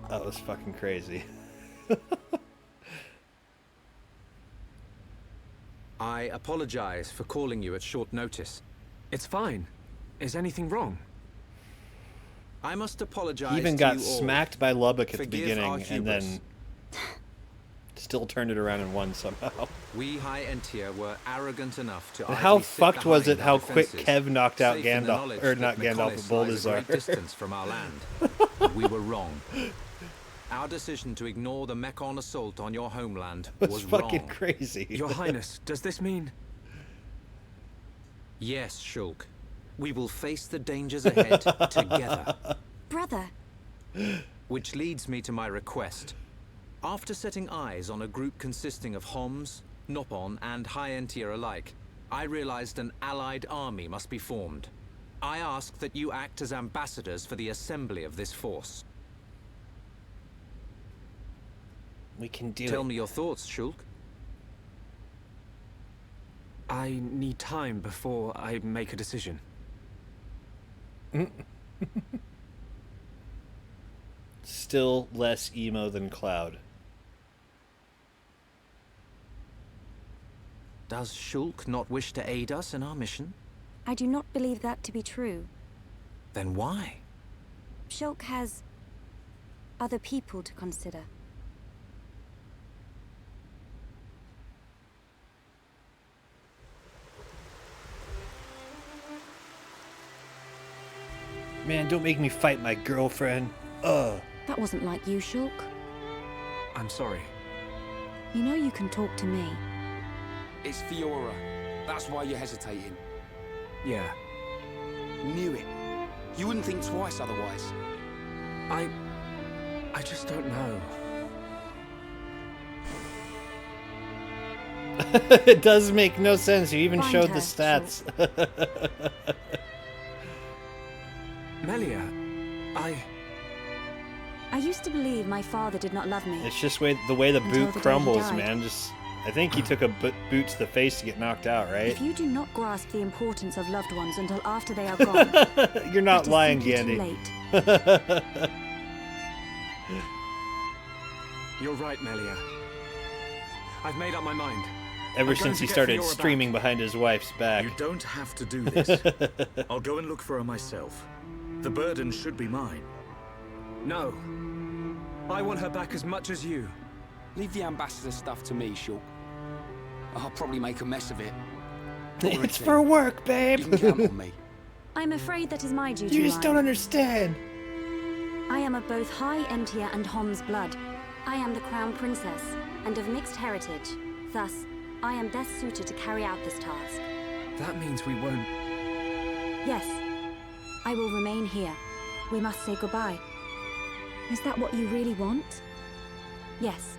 That was fucking crazy. I apologize for calling you at short notice. It's fine. Is anything wrong? I must apologize. He even to got you all. smacked by Lubbock at the Forgive beginning our and then hubris. still turned it around and won somehow. We High Entia were arrogant enough to. And how idly sit fucked was behind it our how quick defenses, Kev knocked out safe in the Gandalf, knowledge or that not Gandalf, Mechonis but lies a great Bulbasaur. distance from our land. We were wrong. Our decision to ignore the Mechon assault on your homeland was fucking wrong. crazy. Your Highness, does this mean... Yes, Shulk. We will face the dangers ahead together. Brother. Which leads me to my request. After setting eyes on a group consisting of Homs, Nopon, and High Entia alike, I realized an allied army must be formed. I ask that you act as ambassadors for the assembly of this force. We can do Tell it. me your thoughts, Shulk. I need time before I make a decision. Still less emo than Cloud. Does Shulk not wish to aid us in our mission? I do not believe that to be true. Then why? Shulk has other people to consider. Man, don't make me fight my girlfriend. Ugh. That wasn't like you, Shulk. I'm sorry. You know you can talk to me. It's Fiora. That's why you're hesitating. Yeah. Knew it. You wouldn't think twice otherwise. I just don't know. It does make no sense. You even Find showed her, the stats. Melia, I used to believe my father did not love me. It's just the way the Until boot the day he crumbles, died. man. I think he took a boot to the face to get knocked out, right? If you do not grasp the importance of loved ones until after they are gone, You're not it is lying, simply Gandhi. too late. you're right, Melia. I've made up my mind. Ever I'm going since to he get started Fiora streaming behind his wife's back. You don't have to do this. I'll go and look for her myself. The burden should be mine. No. I want her back as much as you. Leave the ambassador stuff to me, Shulk. I'll probably make a mess of it. It's for work, babe. You can count on me. I'm afraid that is my duty. You just line. don't understand. I am of both High Entia and Hom's blood. I am the Crown Princess, and of mixed heritage. Thus, I am best suited to carry out this task. That means we won't... Yes, I will remain here. We must say goodbye. Is that what you really want? Yes.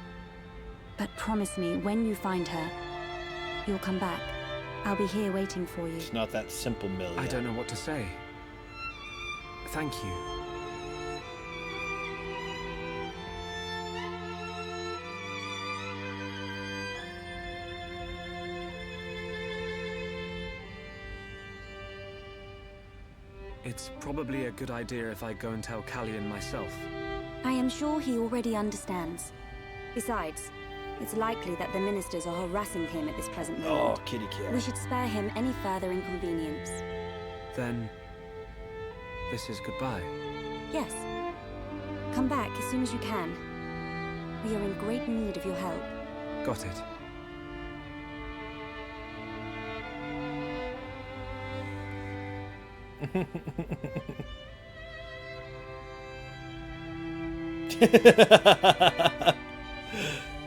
But promise me, when you find her, you'll come back. I'll be here waiting for you. It's not that simple, Melia. I don't know what to say. Thank you. It's probably a good idea if I go and tell Callion myself. I am sure he already understands. Besides, it's likely that the ministers are harassing him at this present moment. Oh, kitty cat. We should spare him any further inconvenience. Then... this is goodbye. Yes. Come back as soon as you can. We are in great need of your help. Got it.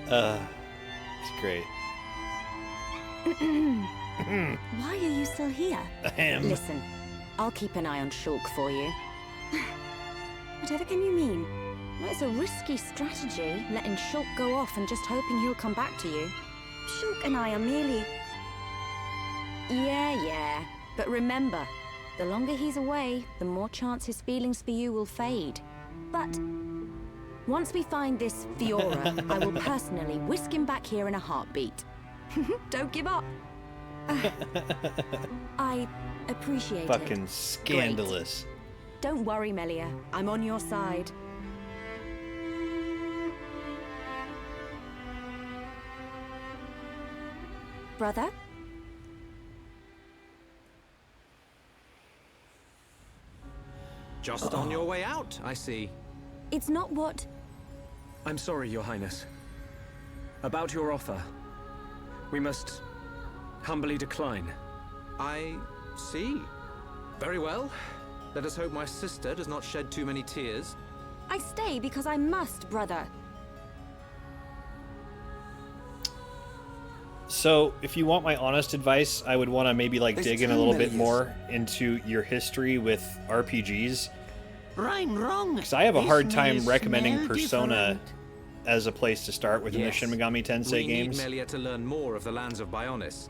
It's great. Why are you still here? Listen, I'll keep an eye on Shulk for you. Whatever can you mean? Well, it's a risky strategy, letting Shulk go off and just hoping he'll come back to you. Shulk and I are merely... Yeah. But remember, the longer he's away, the more chance his feelings for you will fade. But once we find this Fiora, I will personally whisk him back here in a heartbeat. Don't give up. I appreciate it. Fucking scandalous. Don't worry, Melia. I'm on your side. Brother? Just on your way out, I see. It's not what... I'm sorry, Your Highness. About your offer. We must humbly decline. I see. Very well. Let us hope my sister does not shed too many tears. I stay because I must, brother. So, if you want my honest advice, I would want to maybe like There's dig in a two little bit Melias. more into your history with RPGs. Right, wrong. Because I have a This hard may time recommending smell Persona different. as a place to start within Yes. the Shin Megami Tensei We games. need Melia to learn more of the lands of Bionis,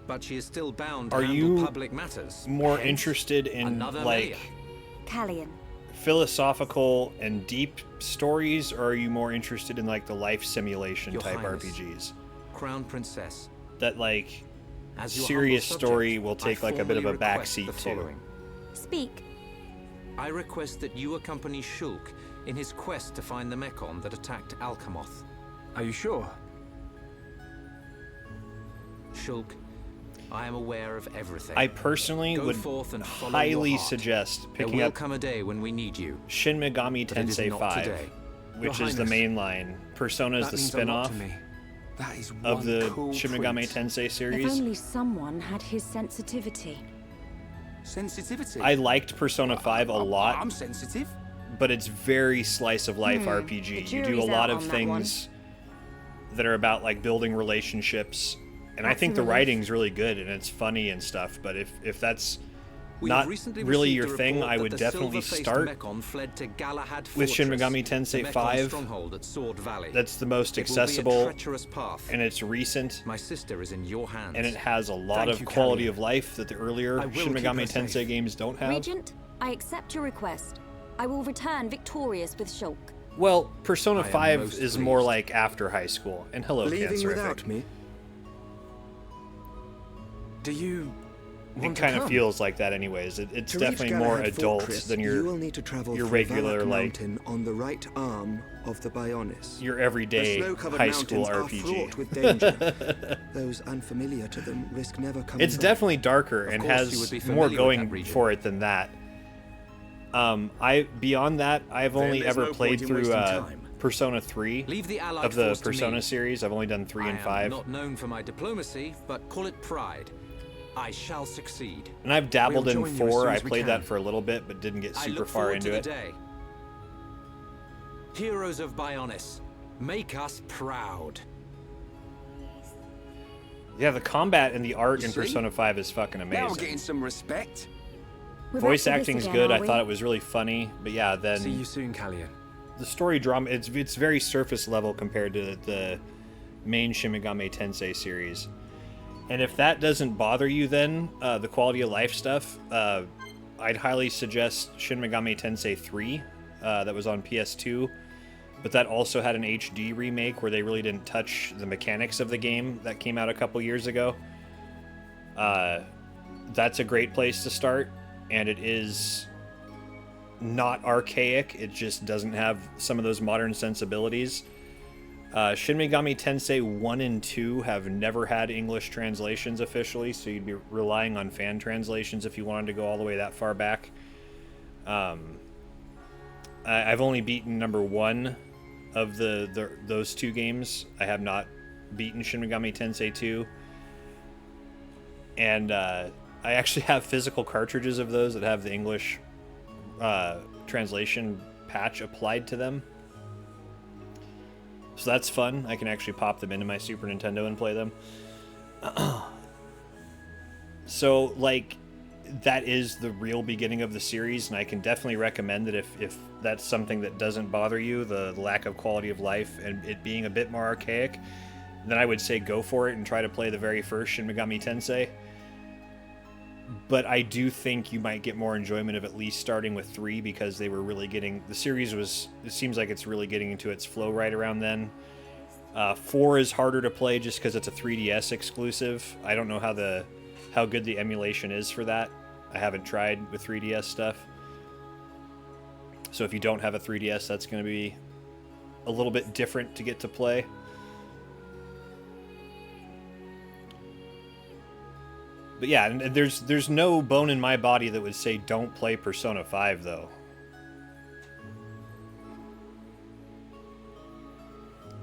but she is still bound to Are handle you public matters. more Hence, interested in another like Melia. Callion. philosophical and deep stories, or are you more interested in like the life simulation Your type Highness, RPGs? Crown Princess. That like As your serious humble story subject, will take I like a bit of a formally request backseat the to. following. Speak. I request that you accompany Shulk in his quest to find the Mechon that attacked Alcamoth. Are you sure? Shulk, I am aware of everything. I personally Go would forth and follow highly your heart. suggest There picking will up come a day when we need you. Shin Megami But it is Tensei not 5, today. which Your is the Highness, main line. Persona is That the means a lot spin-off to me. That is of one the cool Shin Megami prince. Tensei If series. only someone had his sensitivity. Sensitivity? I liked Persona 5 a lot, I'm sensitive. but it's very slice of life RPG. the You do jury's a lot out of on that one. things that are about like building relationships, and I That's think a the relief. writing's really good and it's funny and stuff. But if that's not recently really received your a thing, report I that would the definitely silver-faced start Mekon fled to Galahad with Shin Fortress, Megami Tensei the Mekon 5. stronghold at Sword Valley. That's the most It will be a accessible, treacherous path. and it's recent. My sister is in your hands. And it has a lot of quality of life that the earlier Shin Megami Tensei games don't have. Regent, I accept your request. I will return victorious with Shulk. Well, Persona I am 5 most is more like after high school. And hello, Leaving Cancerific. without me? Do you It want kind to of come? feels like that anyways. It's To reach definitely more Galahad adult Fortress, than you will need to travel your through regular, Valak like, Mountain on the right arm of the Bionis. your everyday The snow-covered high school mountains RPG. Are fraught with danger. Those unfamiliar to them risk never coming It's back. definitely darker and course you has would be more familiar with going that region. for it than that. Beyond that, I've Then only there's ever no played point in through wasting time. Persona 3 Leave the Allied of the force to Persona me. series. I've only done 3 and 5. I am not known for my diplomacy, but call it pride. I shall succeed. And I've dabbled We'll in join you as 4. soon I as we played can. that for a little bit, but didn't get I super look far forward into to it. the day. Heroes of Bionis, make us proud. Yeah, the combat and the art in see? Persona 5 is fucking Now amazing. we're getting some respect. Voice acting's good. I thought it was really funny, but yeah, then See you soon, Callian. the story drama, it's very surface level compared to the main Shin Megami Tensei series. And if that doesn't bother you, then the quality of life stuff, I'd highly suggest Shin Megami Tensei 3 that was on PS2, but that also had an HD remake where they really didn't touch the mechanics of the game that came out a couple years ago. That's a great place to start, and it is not archaic. It just doesn't have some of those modern sensibilities. Shin Megami Tensei 1 and 2 have never had English translations officially, so you'd be relying on fan translations if you wanted to go all the way that far back. I've only beaten number 1 of those two games. I have not beaten Shin Megami Tensei 2. And I actually have physical cartridges of those that have the English translation patch applied to them. So that's fun. I can actually pop them into my Super Nintendo and play them. So, like, that is the real beginning of the series, and I can definitely recommend that if that's something that doesn't bother you, the lack of quality of life and it being a bit more archaic, then I would say go for it and try to play the very first Shin Megami Tensei. But I do think you might get more enjoyment of at least starting with 3, because they were really getting... The series was... It seems like it's really getting into its flow right around then. 4 is harder to play just because it's a 3DS exclusive. I don't know how good the emulation is for that. I haven't tried with 3DS stuff. So if you don't have a 3DS, that's going to be a little bit different to get to play. But yeah, and there's no bone in my body that would say don't play Persona 5, though.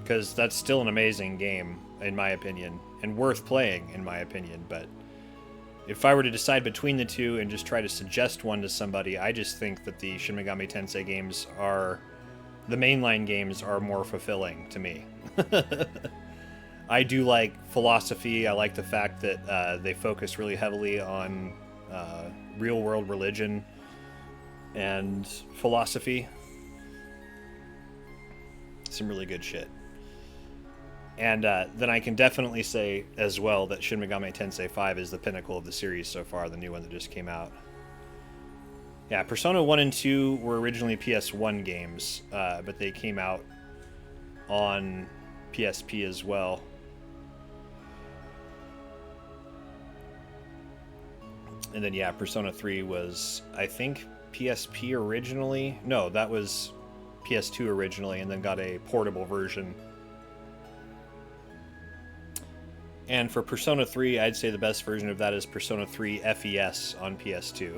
Because that's still an amazing game, in my opinion, and worth playing, in my opinion. But if I were to decide between the two and just try to suggest one to somebody, I just think that the Shin Megami Tensei games are... The mainline games are more fulfilling to me. I do like philosophy. I like the fact that they focus really heavily on real-world religion and philosophy. Some really good shit. And then I can definitely say as well that Shin Megami Tensei 5 is the pinnacle of the series so far, the new one that just came out. Yeah, Persona 1 and 2 were originally PS1 games, but they came out on PSP as well. And then, yeah, Persona 3 was, I think, PSP originally. No, that was PS2 originally, and then got a portable version. And for Persona 3, I'd say the best version of that is Persona 3 FES on PS2.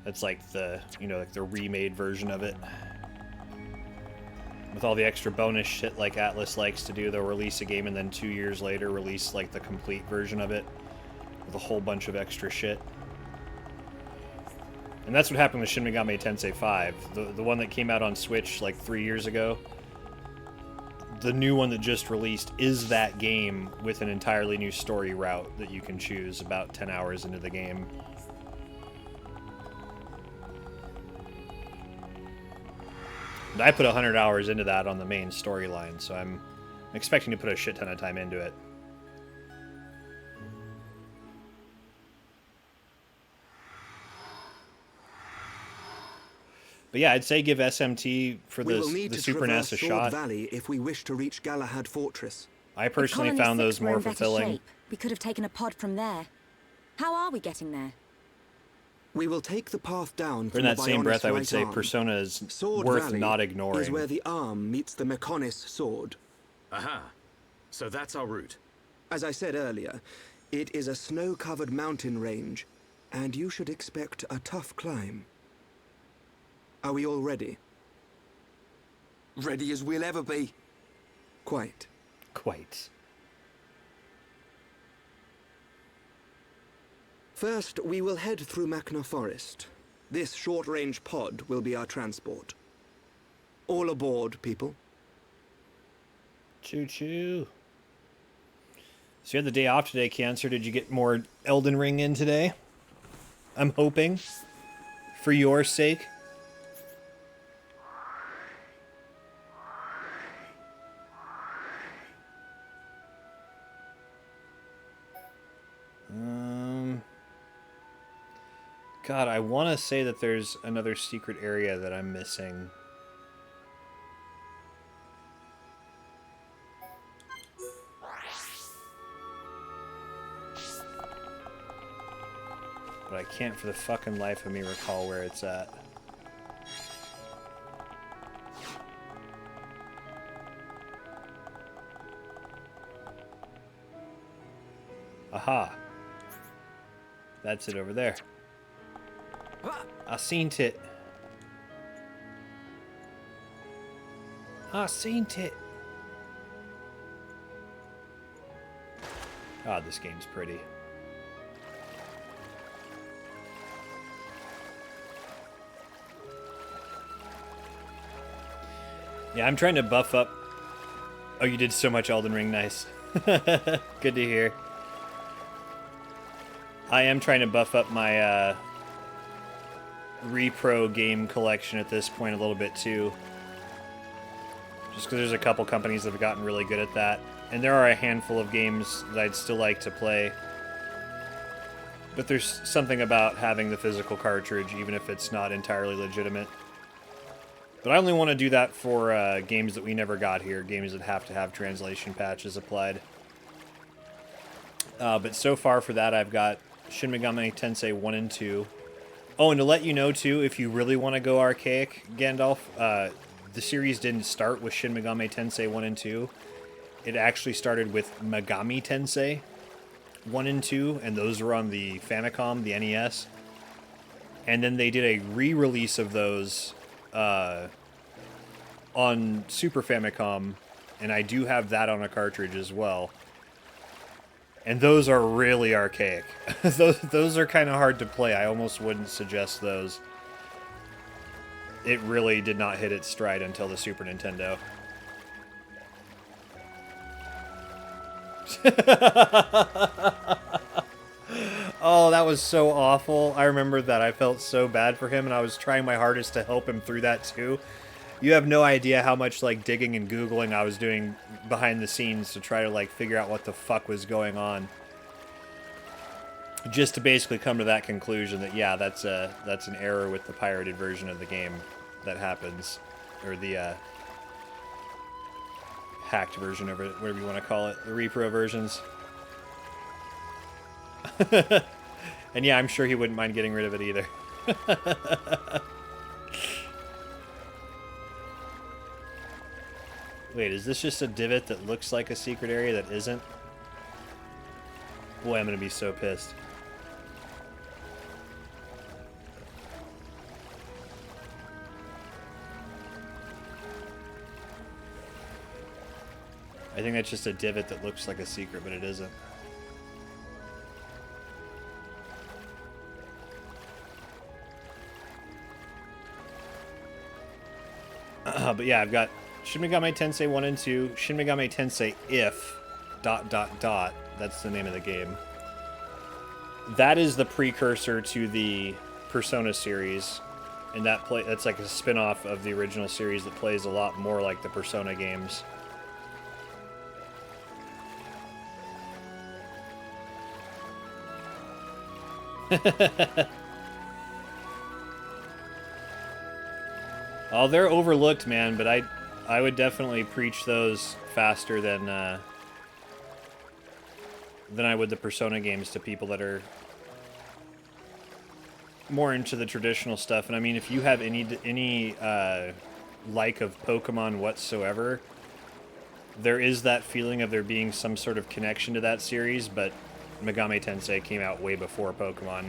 That's like the, like the remade version of it. With all the extra bonus shit like Atlas likes to do. They'll release a game and then 2 years later release like the complete version of it with a whole bunch of extra shit. And that's what happened with Shin Megami Tensei 5. The one that came out on Switch like 3 years ago. the new one that just released is that game with an entirely new story route that you can choose about 10 hours into the game. And I put 100 hours into that on the main storyline, so I'm expecting to put a shit ton of time into it. But yeah, I'd say give SMT for the Super NES a shot. Valley if we wish to reach Galahad Fortress. I personally found those more fulfilling. We could have taken a pod from there. How are we getting there? We will take the path down. In that same breath, I would say Persona is worth not ignoring. Is where the arm meets the Mechonis sword. Aha. So that's our route. As I said earlier, it is a snow-covered mountain range, and you should expect a tough climb. Are we all ready? Ready as we'll ever be. Quite. Quite. First, we will head through Machna Forest. This short-range pod will be our transport. All aboard, people. Choo-choo. So you had the day off today, Cancer. Did you get more Elden Ring in today? I'm hoping. For your sake. God, I want to say that there's another secret area that I'm missing. But I can't for the fucking life of me recall where it's at. Aha. That's it over there. I seen it. I seen it. God, this game's pretty. Yeah, I'm trying to buff up. Oh, you did so much Elden Ring. Nice. Good to hear. I am trying to buff up my repro game collection at this point a little bit too. Just because there's a couple companies that have gotten really good at that. And there are a handful of games that I'd still like to play. But there's something about having the physical cartridge, even if it's not entirely legitimate. But I only want to do that for games that we never got here, games that have to have translation patches applied. But so far for that, I've got Shin Megami Tensei 1 and 2. Oh, and to let you know, too, if you really want to go archaic, Gandalf, the series didn't start with Shin Megami Tensei 1 and 2. It actually started with Megami Tensei 1 and 2, and those were on the Famicom, the NES. And then they did a re-release of those on Super Famicom, and I do have that on a cartridge as well. And those are really archaic. those are kind of hard to play. I almost wouldn't suggest those. It really did not hit its stride until the Super Nintendo. Oh, that was so awful. I remember that. I felt so bad for him, and I was trying my hardest to help him through that too. You have no idea how much like digging and Googling I was doing behind the scenes to try to like figure out what the fuck was going on. Just to basically come to that conclusion that yeah, that's an error with the pirated version of the game that happens, or the hacked version of it, whatever you want to call it, the repro versions. And yeah, I'm sure he wouldn't mind getting rid of it either. Wait, is this just a divot that looks like a secret area that isn't? Boy, I'm gonna be so pissed. I think that's just a divot that looks like a secret, but it isn't. But yeah, I've got Shin Megami Tensei 1 and 2, Shin Megami Tensei If... ... That's the name of the game. That is the precursor to the Persona series. And that's like a spin-off of the original series that plays a lot more like the Persona games. Oh, they're overlooked, man, but I would definitely preach those faster than I would the Persona games to people that are more into the traditional stuff. And I mean, if you have any like of Pokemon whatsoever, there is that feeling of there being some sort of connection to that series, but Megami Tensei came out way before Pokemon.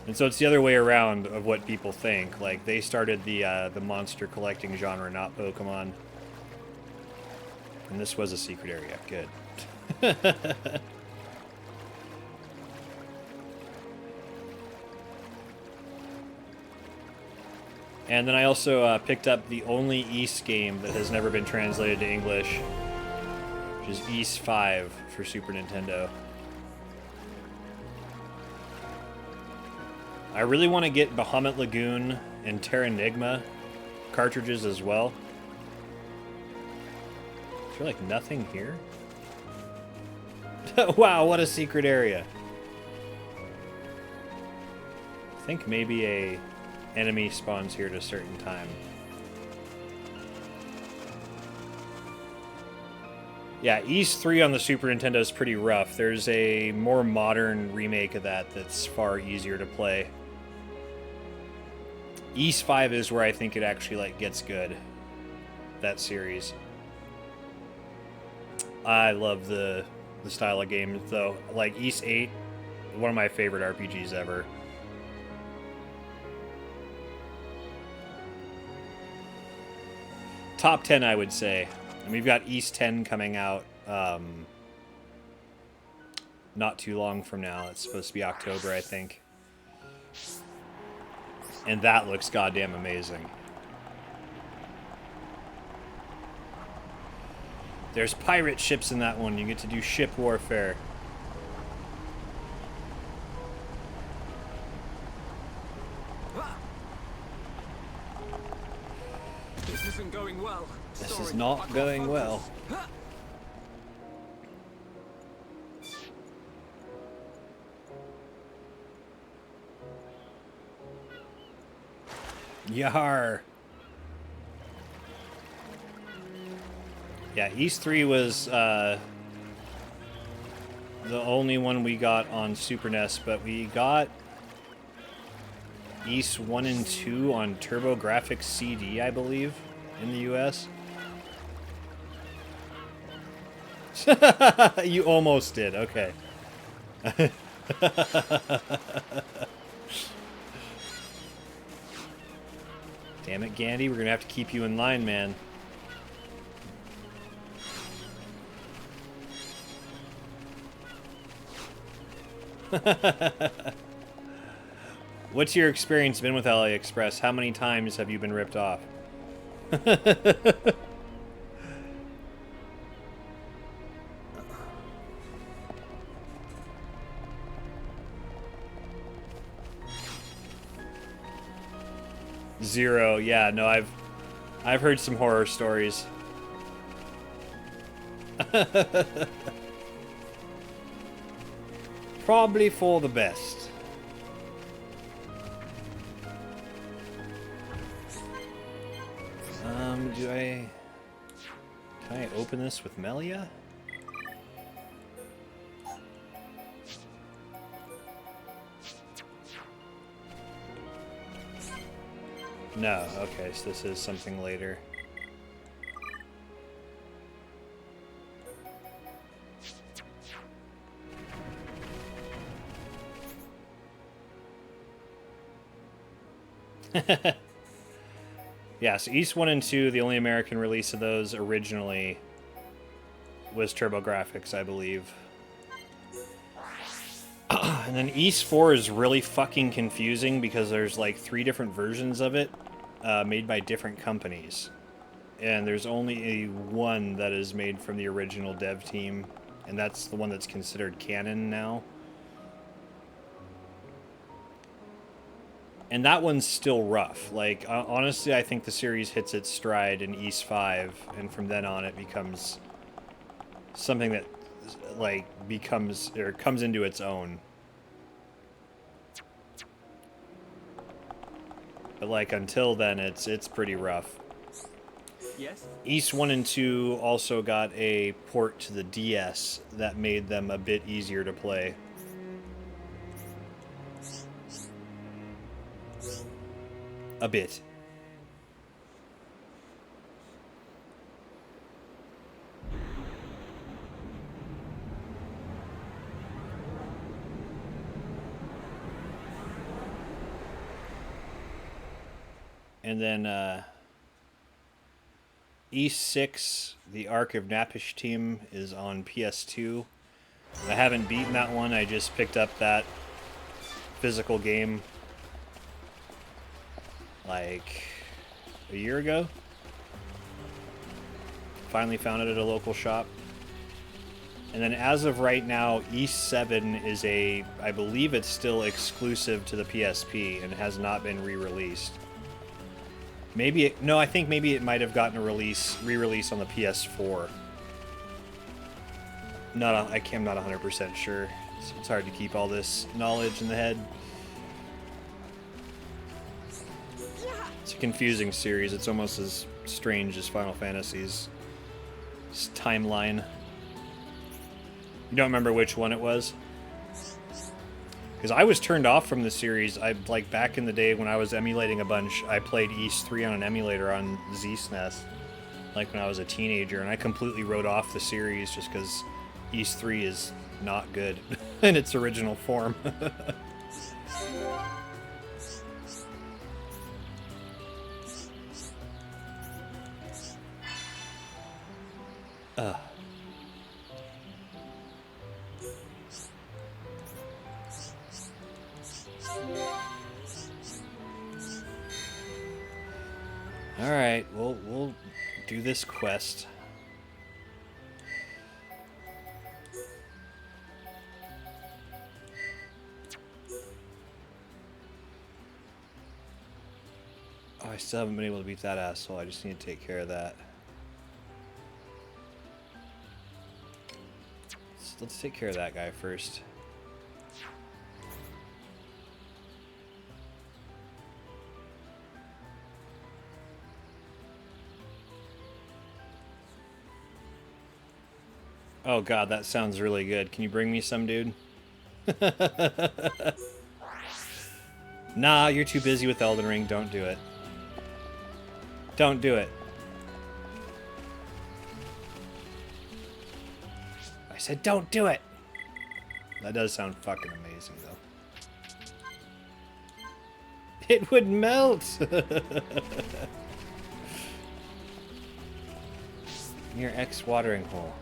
And so it's the other way around of what people think. Like, they started the monster collecting genre, not Pokemon. And this was a secret area. Good. And then I also picked up the only Ys game that has never been translated to English, which is Ys 5 for Super Nintendo. I really want to get Bahamut Lagoon and Terranigma cartridges as well. Is there like nothing here? Wow, what a secret area. I think maybe a enemy spawns here at a certain time. Yeah, Ys 3 on the Super Nintendo is pretty rough. There's a more modern remake of that that's far easier to play. Ys 5 is where I think it actually like gets good. That series. I love the style of game though. Like Ys 8, one of my favorite RPGs ever. Top 10, I would say. And we've got Ys 10 coming out not too long from now. It's supposed to be October, I think. And that looks goddamn amazing. There's pirate ships in that one. You get to do ship warfare. This isn't going well. This is not going well. Yar. Yeah, Ys 3 was the only one we got on Super NES, but we got Ys 1 and 2 on TurboGrafx CD, I believe, in the US. You almost did, okay. Damn it, Gandhi, we're gonna have to keep you in line, man. What's your experience been with AliExpress? How many times have you been ripped off? Zero. Yeah, no, I've heard some horror stories. Probably for the best. Can I open this with Melia? No, okay, so this is something later. Yeah, so Ys 1 and 2, the only American release of those originally was TurboGrafx, I believe. And then Ys 4 is really fucking confusing because there's like 3 different versions of it made by different companies. and there's only one that is made from the original dev team, and that's the one that's considered canon now. And that one's still rough. Like, honestly, I think the series hits its stride in East 5, and from then on it becomes something that, like, becomes, or comes into its own. But, like, until then, it's pretty rough. Yes? East 1 and 2 also got a port to the DS that made them a bit easier to play. A bit. And then East 6, the Ark of Napish team, is on PS2. I haven't beaten that one. I just picked up that physical game like a year ago. Finally found it at a local shop. And then as of right now, East 7 is I believe it's still exclusive to the PSP and has not been re-released. I think maybe it might have gotten a re-release on the PS4. I'm not 100% sure. It's hard to keep all this knowledge in the head. It's a confusing series. It's almost as strange as Final Fantasy's timeline. You don't remember which one it was? Because I was turned off from the series. Like back in the day when I was emulating a bunch, I played East 3 on an emulator on ZSNES, like when I was a teenager, and I completely wrote off the series just because East 3 is not good in its original form. Alright, we'll do this quest. Oh, I still haven't been able to beat that asshole. I just need to take care of that. Let's take care of that guy first. Oh god, that sounds really good. Can you bring me some, dude? Nah, you're too busy with Elden Ring. Don't do it. Don't do it. I said don't do it! That does sound fucking amazing, though. It would melt! Near X watering hole.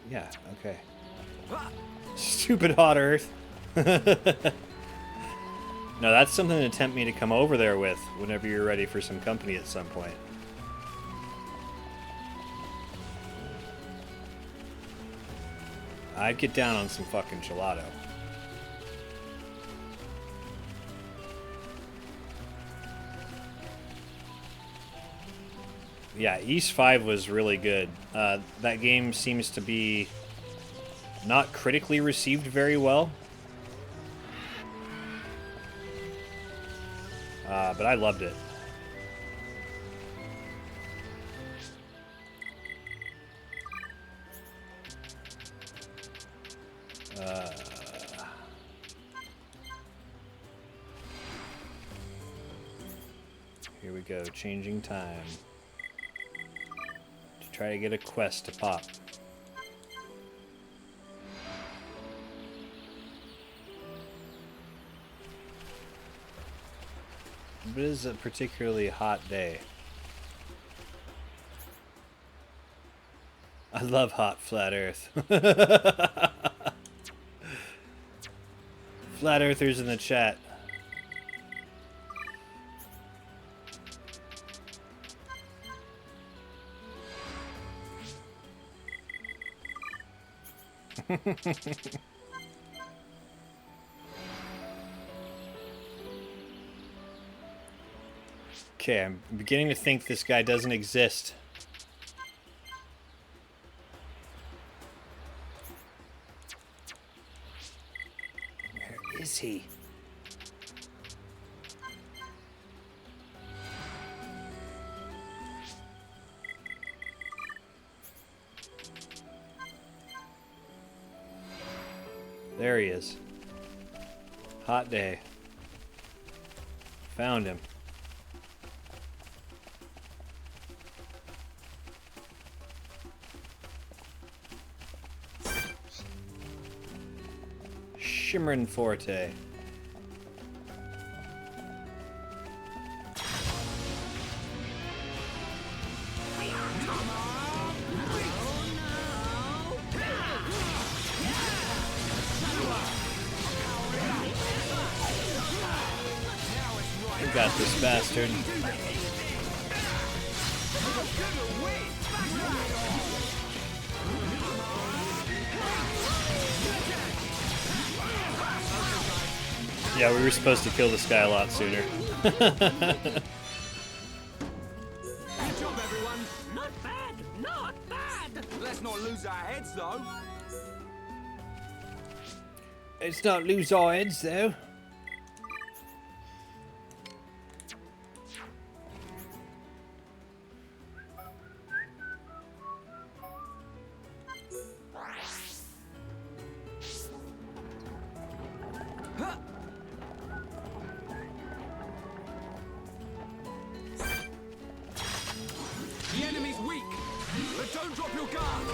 Yeah, okay. Stupid hot earth. No, that's something to tempt me to come over there with whenever you're ready for some company at some point. I'd get down on some fucking gelato. Yeah, East 5 was really good. That game seems to be not critically received very well. But I loved it. Here we go, changing time. To try to get a quest to pop. It is a particularly hot day. I love hot flat earth. Flat Earthers in the chat. Okay, I'm beginning to think this guy doesn't exist. Where is he? There he is. Hot day. Found him. Shimmering Forte. I got this bastard. Yeah, we were supposed to kill this guy a lot sooner. Good job, everyone. Not bad, not bad. Let's not lose our heads, though. Let's not lose our heads, though. The enemy's weak, but don't drop your guard.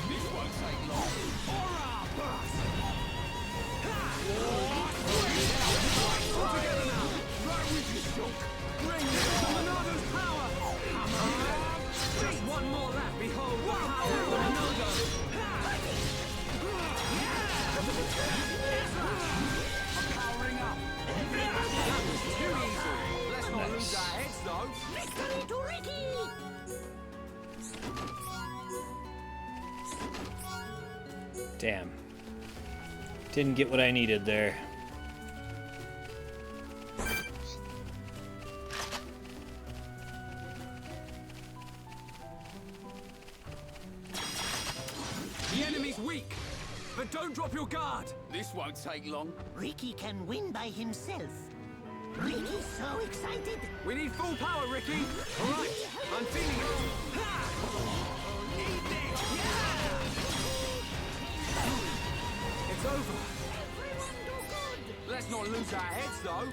This won't take long. Aura burst. All together now. Right with you, Shulk. Bring Leonardo's power. Just one more lap. Behold the power of Leonardo. I'm powering up. That was too easy. Let's not lose our heads, though. Victory to Ricky! Damn. Didn't get what I needed there. The enemy's weak, but don't drop your guard. This won't take long. Ricky can win by himself. Ricky's so excited. We need full power, Ricky. All right, I'm feeling it. It's over. Let's not lose our heads, though.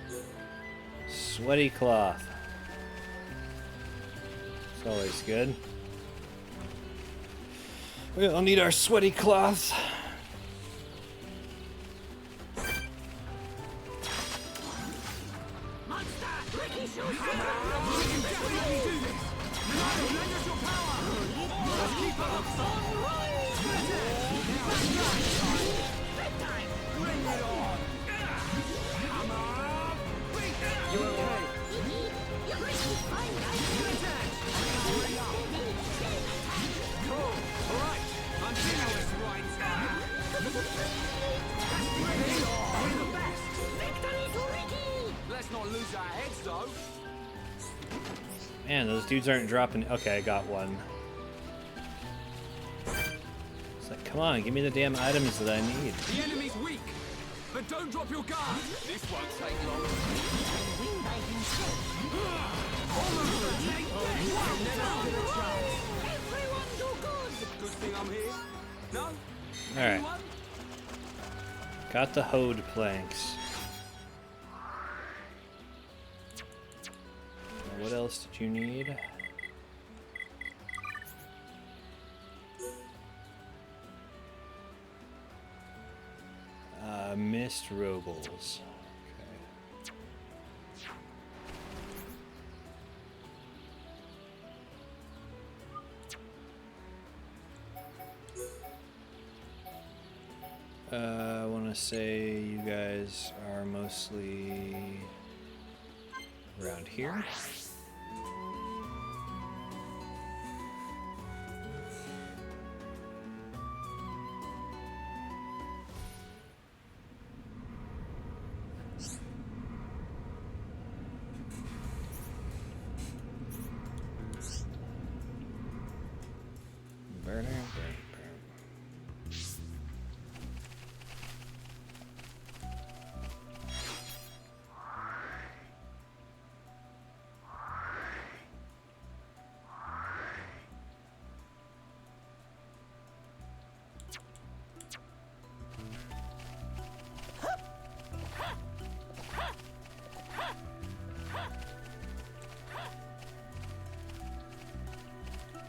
Sweaty cloth. It's always good. We'll need our sweaty cloths. Let's not lose our heads, though. Man, those dudes aren't dropping. Okay, I got one. It's like, come on, give me the damn items that I need. The enemy's weak, but don't drop your guard. This won't take long. Win by himself. Everyone do good. Good thing I'm here. No? Alright. Got the Hode planks. What else did you need? Mist Robles. Okay. One want to say you guys are mostly around here.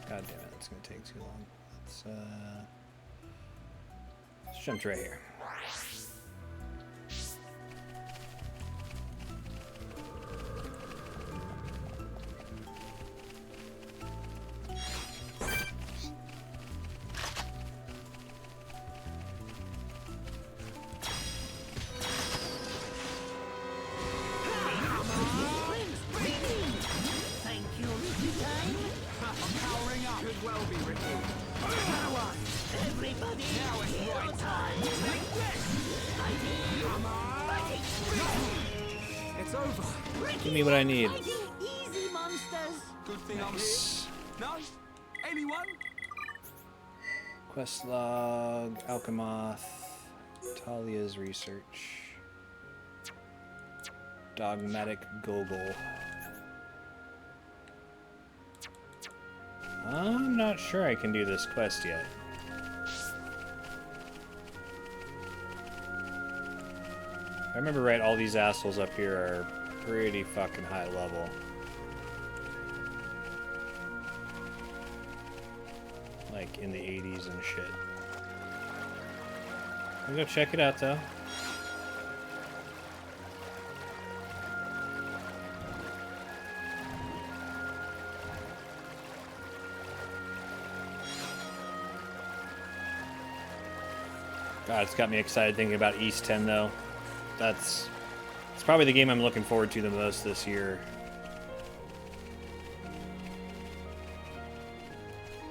God damn it, it's gonna take too long. Let's jump right here. Give me what I need. Easy, monsters. Good thing Nice. I'm here. No? Anyone? Quest log, Alchemoth, Talia's research, Dogmatic Gogol. I'm not sure I can do this quest yet. If I remember right, all these assholes up here are pretty fucking high level. Like in the 80s and shit. We'll go check it out though. God, it's got me excited thinking about East 10 though. It's probably the game I'm looking forward to the most this year.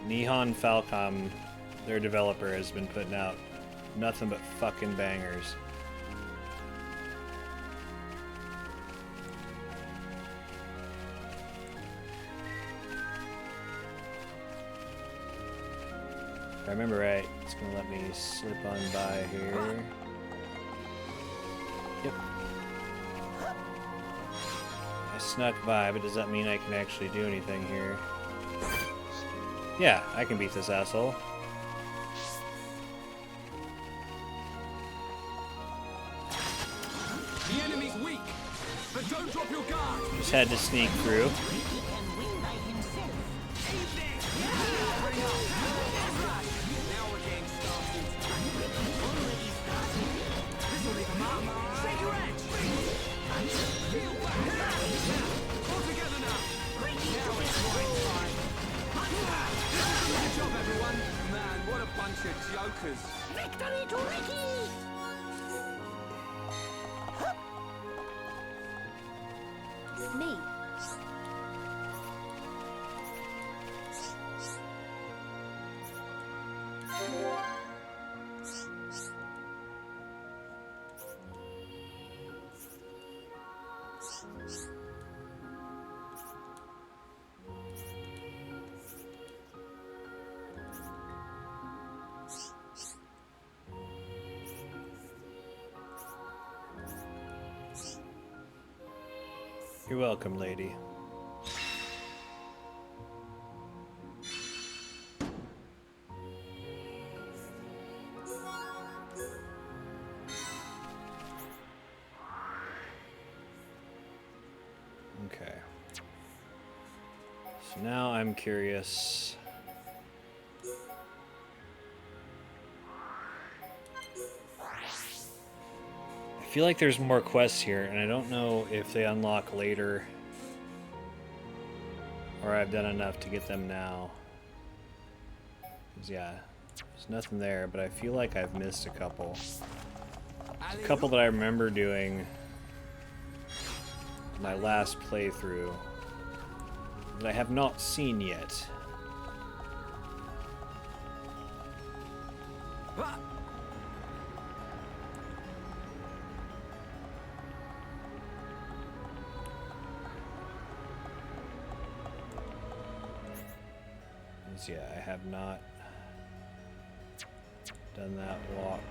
Nihon Falcom, their developer, has been putting out nothing but fucking bangers. If I remember right, it's gonna let me slip on by here. Yep. I snuck by, but does that mean I can actually do anything here? Yeah, I can beat this asshole. The enemy's weak, but don't drop your guard. Just had to sneak through. Jokers. Victory to Ricky! Me. You're welcome, lady. Okay. So now I'm curious. I feel like there's more quests here, and I don't know if they unlock later or I've done enough to get them now. 'Cause yeah, there's nothing there, but I feel like I've missed a couple. a couple that I remember doing my last playthrough that I have not seen yet. Yeah, I have not done that walk.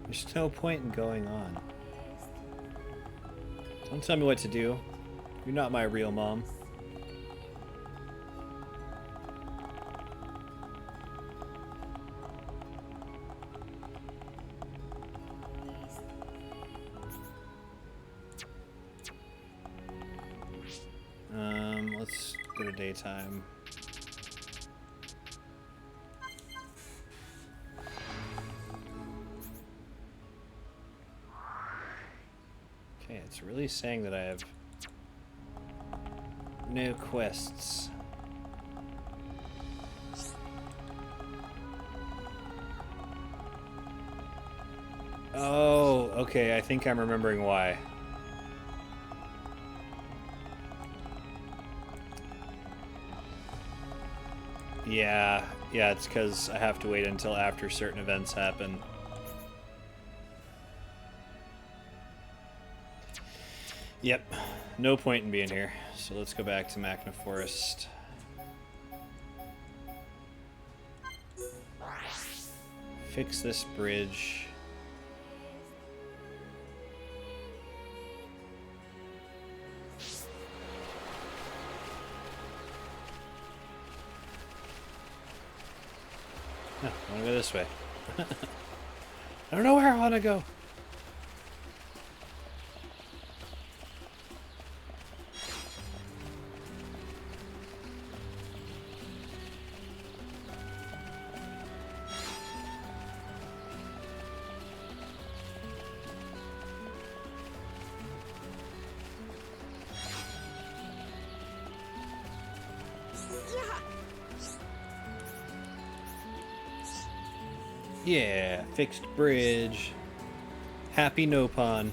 There's no point in going on. Don't tell me what to do. You're not my real mom. Let's go to daytime. Okay, it's really saying that I have no quests. Oh, okay, I think I'm remembering why. Yeah, it's because I have to wait until after certain events happen. Yep, no point in being here. So let's go back to Machna Forest. Fix this bridge. No, I want to go this way. I don't know where I want to go. Yeah, fixed bridge. Happy Nopon.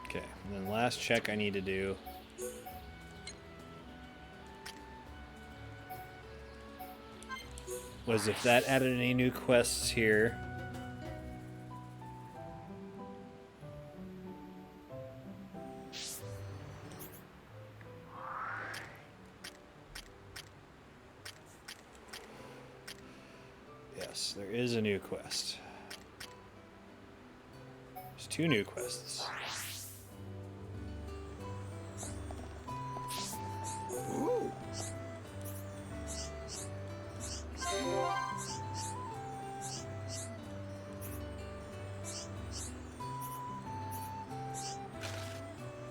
Okay, and then last check I need to do was if that added any new quests here. Yes, there is a new quest. There's 2 new quests. Ooh.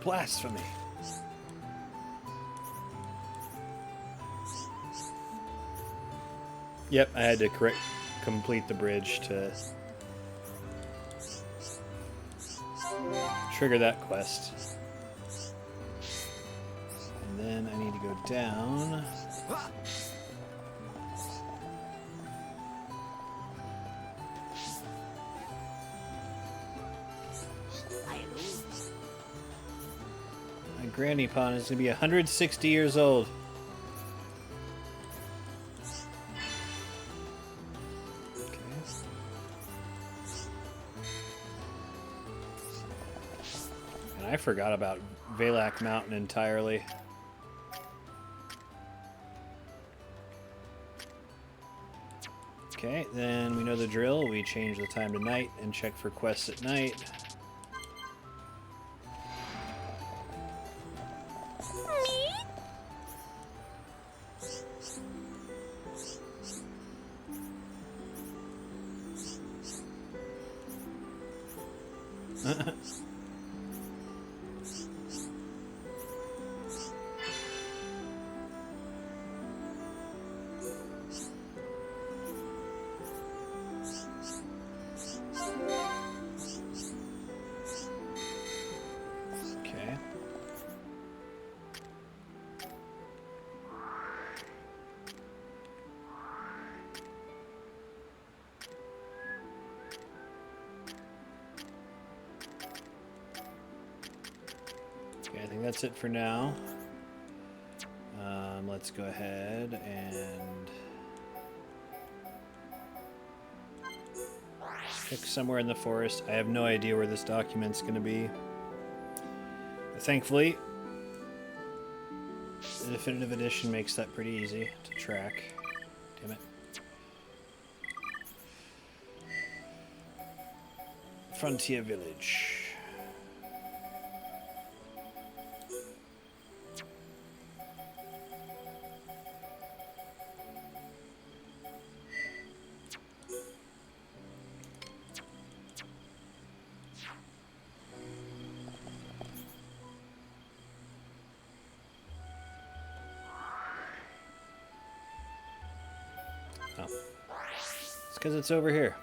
Blasphemy. Yep, I had to complete the bridge to trigger that quest. And then I need to go down. My Granny Pond is going to be 160 years old. I forgot about Valak Mountain entirely. Okay, then we know the drill. We change the time to night and check for quests at night. Okay. Okay, I think that's it for now. Let's go ahead and pick somewhere in the forest. I have no idea where this document's going to be. But thankfully, the definitive edition makes that pretty easy to track. Damn it. Frontier Village. Oh. It's because it's over here.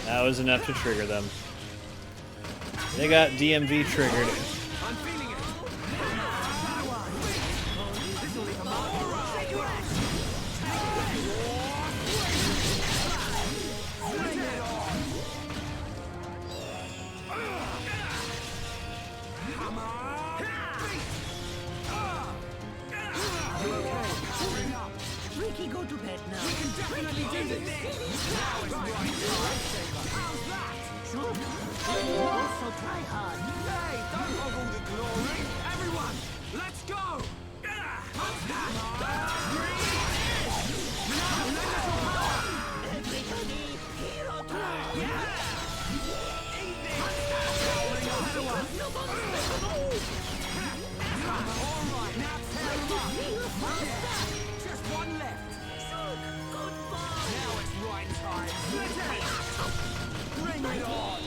That was enough to trigger them. They got DMV triggered. Ricky, go to bed now. We can definitely do this. Now it's right. How's that? Sure. Also try hard. Hey, don't hog all the glory. Everyone, let's go. Everybody, hero time. Yeah. Eat all right, now tear them up. Just one left. Goodbye. Now it's right time. Bring it on.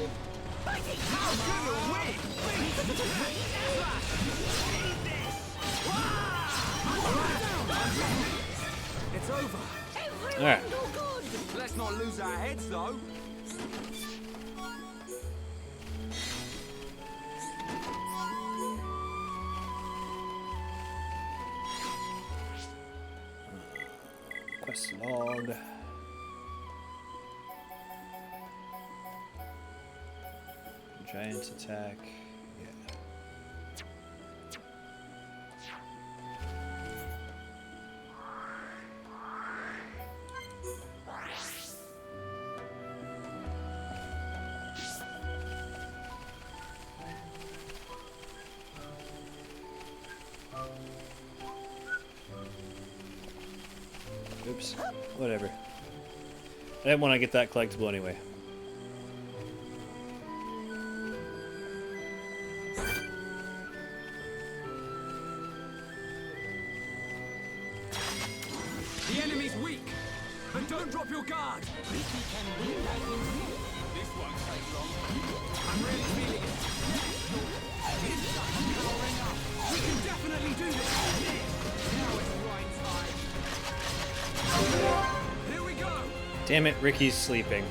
How good a win! It's over. All right. Let's not lose our heads, though. Quest log. Giant attack. Yeah. Oops. Whatever. I didn't want to get that collectible anyway. The enemy's weak, but don't drop your guard. Ricky can win like him. This won't take long. I'm really feeling it. We can definitely do this. Now it's right time. Here we go. Damn it, Ricky's sleeping.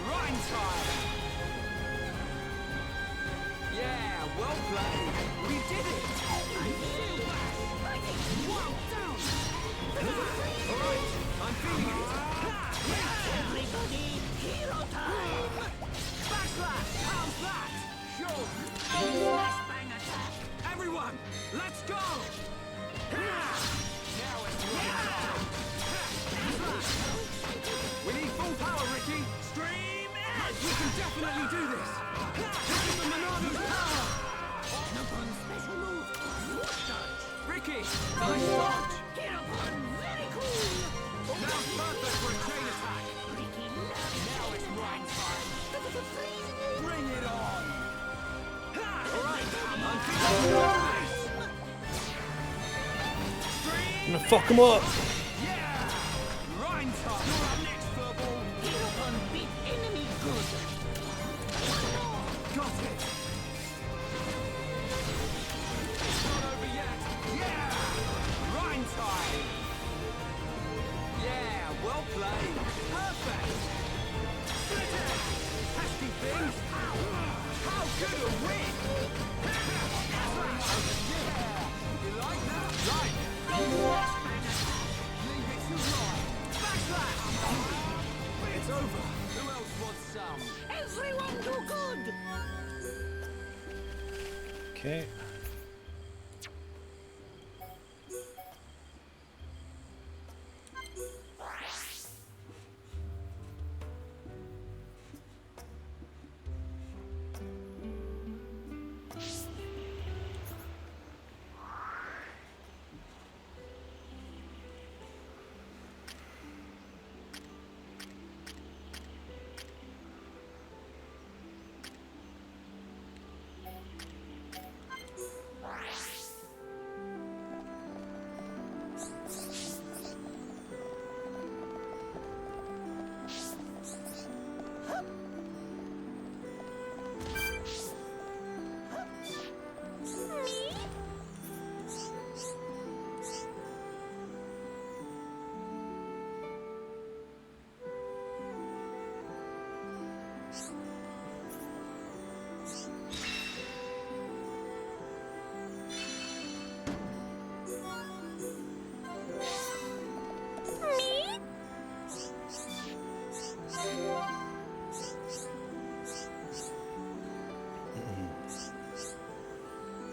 Rhyme time. Yeah, well played. We did it. Wow, down. All right, I'm feeling it. Everybody, hero time. Backslash. Nice dodge! Get up on! Very cool! Now perfect for a chain attack! Now it's right time! Bring it on! Alright, I'm I'm gonna fuck him up. Rhyme time! You're up next, Furball! Get up on beat enemy good! Got it! It's not over yet! Yeah! Rhyme time! Yeah, well played! Perfect! Split it! Pesky things! How good a win! Yeah! You like that? Right! Leave it to right! Backslash! It's over! Who else wants some? Everyone do good! Okay.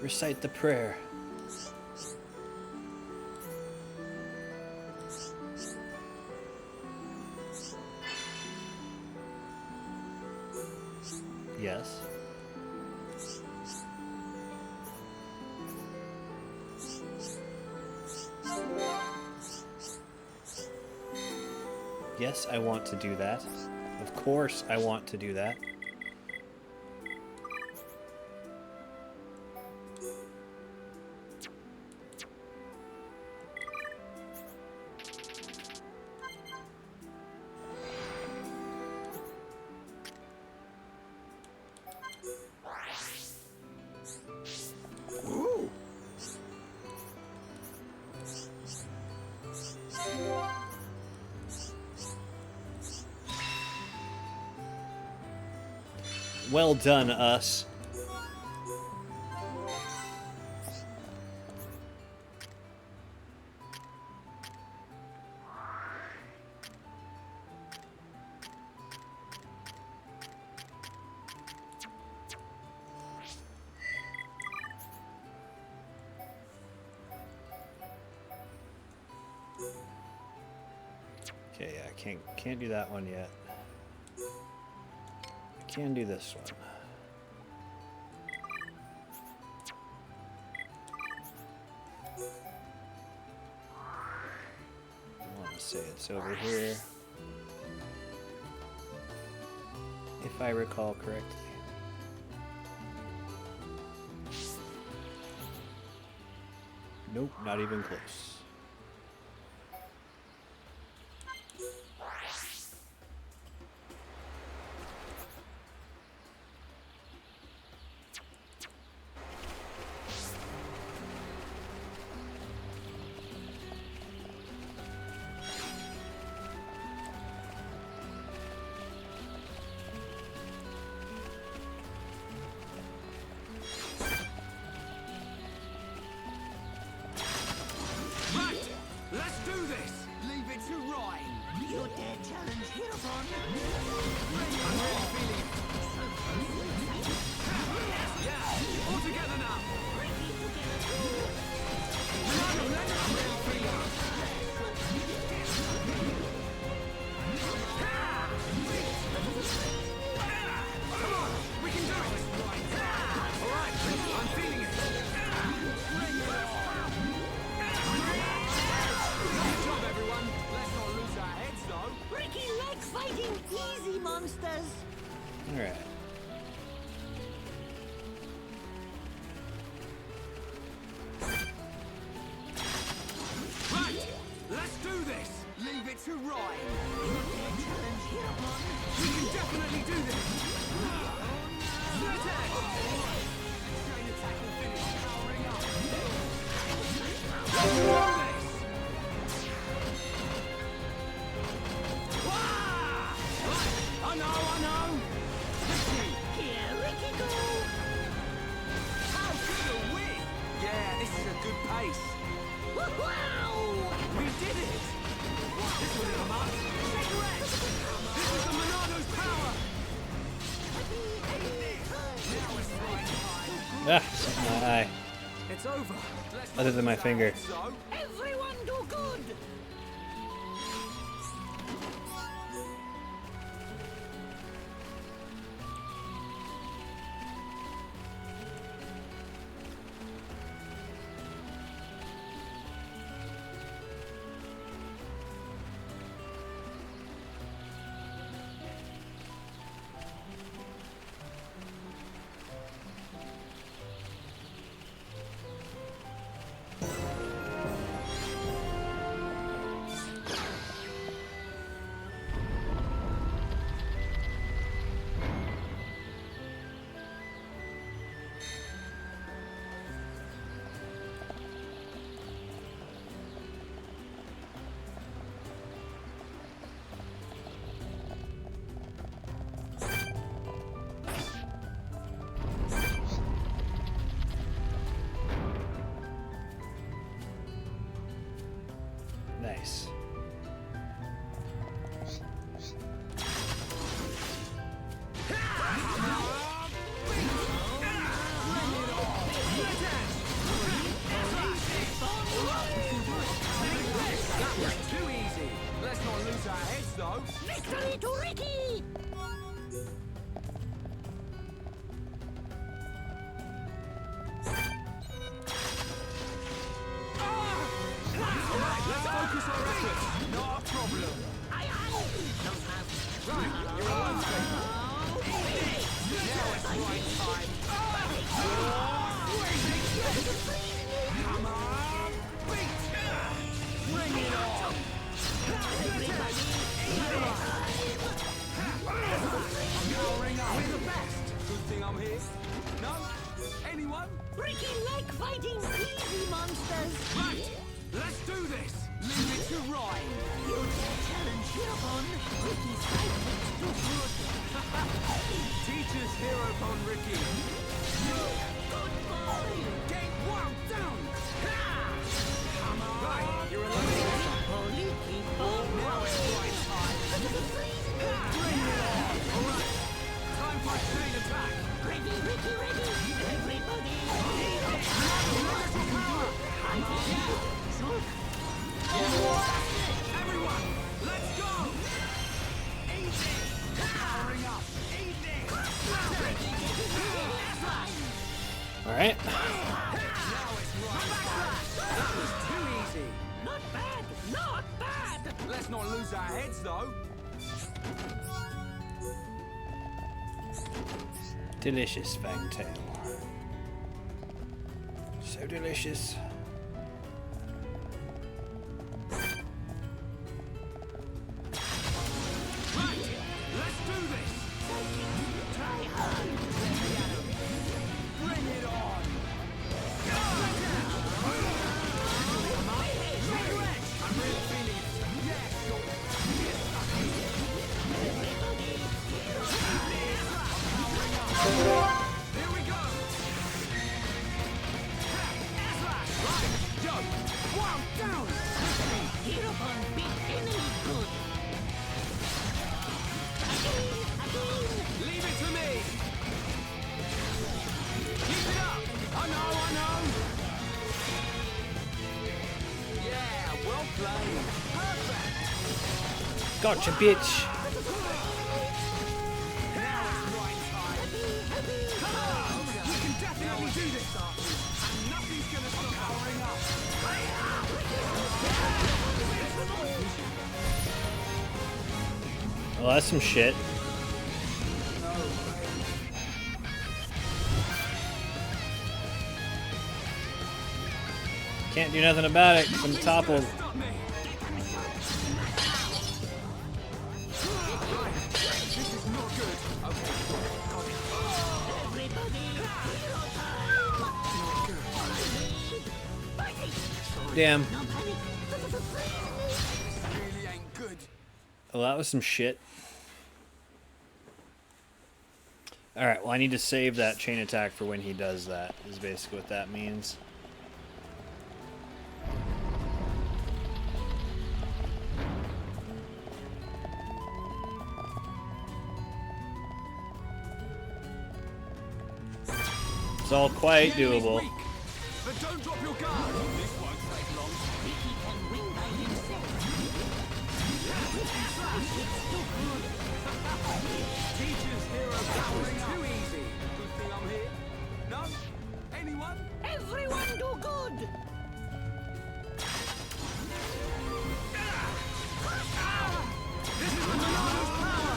Recite the prayer. Yes. Yes, I want to do that. Of course, I want to do that. Well done, us. Okay, I can't do that one yet. I can do this one. I want to say it's over here, if I recall correctly. Nope, not even close. Alright. Right, let's do this. Leave it to Ryan. We can definitely do this. Attack. Chain attack will finish. Powering up. Let's do this. I know. Here, Ricky, go! How good are we? Yeah, this is a good pace. Wow! We did it! This will hit a mark. Take rest! This is the Monado's power! Now it's right time. Ah, something in my eye. It's over. Other than my finger. Everyone do good! Nice. That was too easy. Let's not lose our heads, though. Victory to Ricky! Let's focus our efforts. Not a problem. Aye. Right, you're a lifesaver. Now it's right time. Come on, beat! Bring it on! I'm powering up. We're the best. Good thing I'm here. No? Anyone? Ricky like fighting easy monsters! Right, let's do this. Leave it to Ryan. You dare challenge Hirobon? Ricky's fight looks too good! Teacher's hero upon Ricky. Good boy! Get wound down! Come on! Right, you're alone. Now it's right time. Bring it on! Alright, time for a chain attack. Ready! Everybody! Everyone, let's go! Easy! Powering up! Easy! Alright. Now it's right time. That was too easy. Not bad! Let's not lose our heads, though. Delicious Fangtail. So delicious. Right, let's do this. Try hard! Bring it on. I'm really feeling it. Yes. Here we go. Right, yo, wow, down. Hirobon beat enemy good! Again! Leave it to me. Keep it up. I know. Yeah, well played. Perfect. Gotcha, bitch. Now it's right time. Come on. We can definitely do this. And nothing's gonna stop powering up. Well, that's some shit. No. Can't do nothing about it 'cause I'm toppled. Damn. Well, that was some shit. Alright, well I need to save that chain attack for when he does that, is basically what that means. It's all quite doable. But don't drop your guard. This won't take long. Ricky can win by himself. Teachers here are powering too easy. Good thing I'm here. No? Anyone? Everyone do good! This is the Milano's power!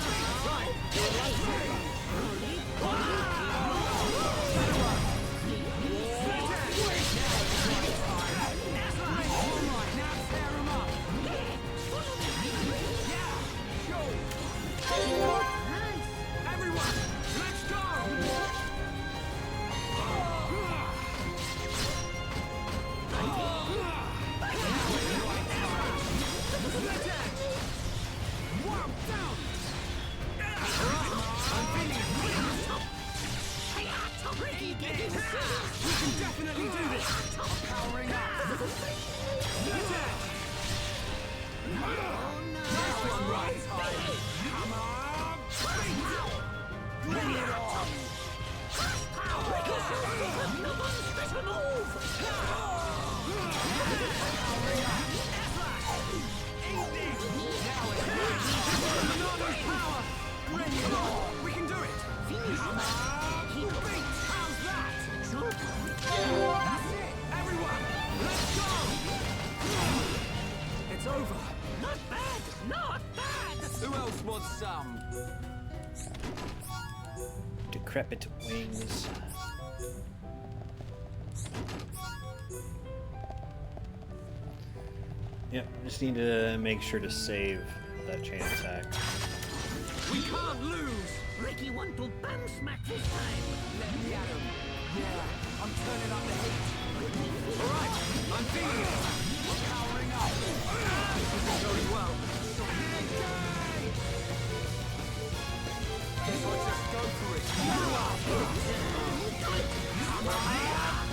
Right, you're right. Everyone, let's go! We can definitely do this! Powering up! Nice one, right time! Come on! Bring it on! Better move! Bring it on! We can do it! Come on! How's that? That's it! Everyone, let's go! It's over! Not bad! Not bad! Who else wants some? Decrepit wings. Yep, just need to make sure to save that chain attack. We can't lose! Ricky want to bang smack this time! Let me at him! Yeah, I'm turning up the heat! Alright, I'm feeling it! I'm powering up! This isn't going well! Guess I'll just go for it! Come on!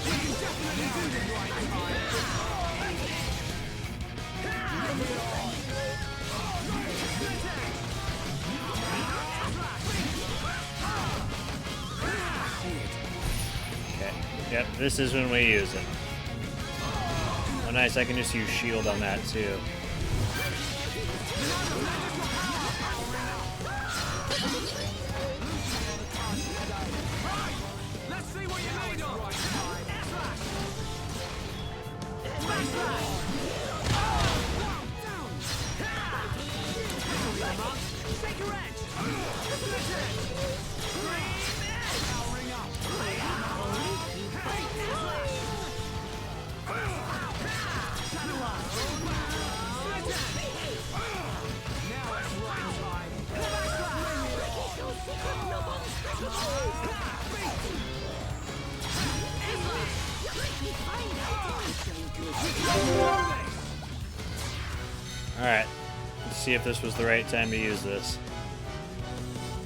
We can definitely do this right time! Bring it on! Okay. Yep, this is when we use it. Oh nice, I can just use shield on that too. Let's see what you're made of! Take your edge! Powering up! Now it's right time! Alright, let's see if this was the right time to use this.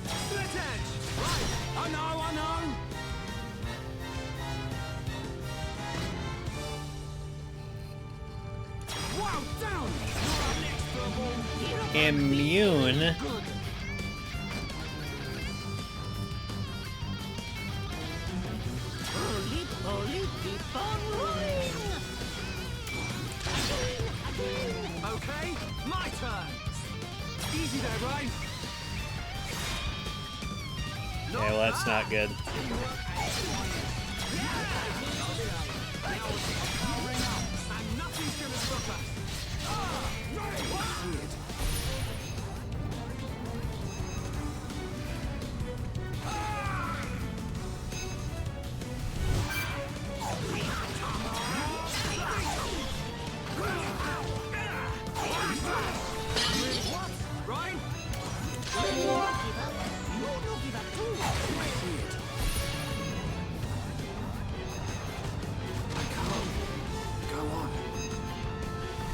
Split edge! Right! I know! Wow, down! You're up next, Furball! Immune. Keep on rolling! Okay, my turn! Easy there, Ryan! Okay, well that's not good. And nothing's gonna stop us! Weird.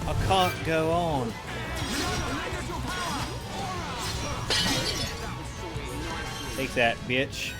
I can't go on. Take that, bitch.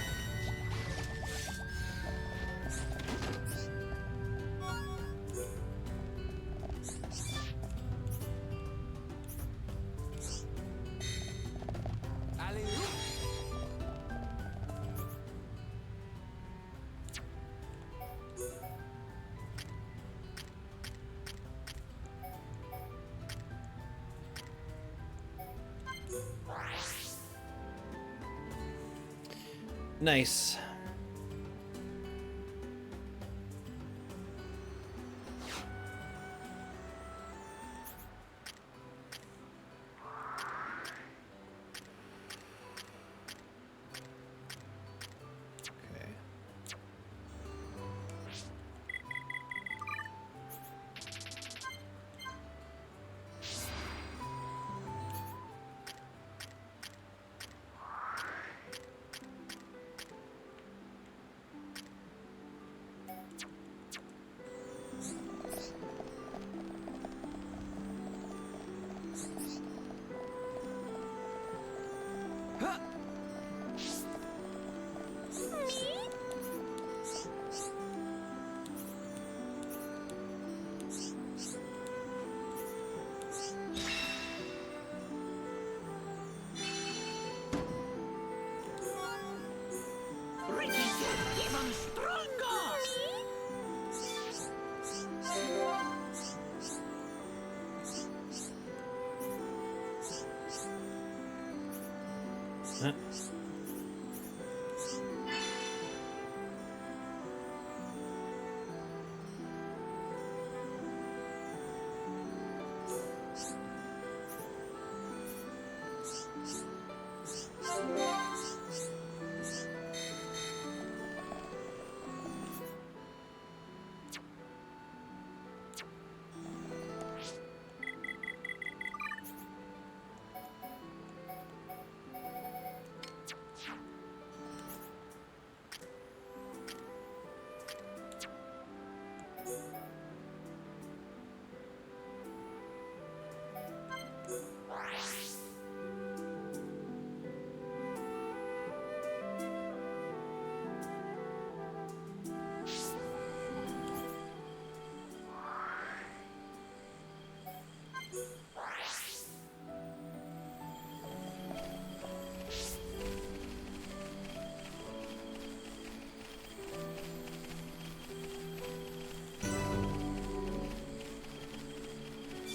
Nice. Ricky get even stronger! Huh?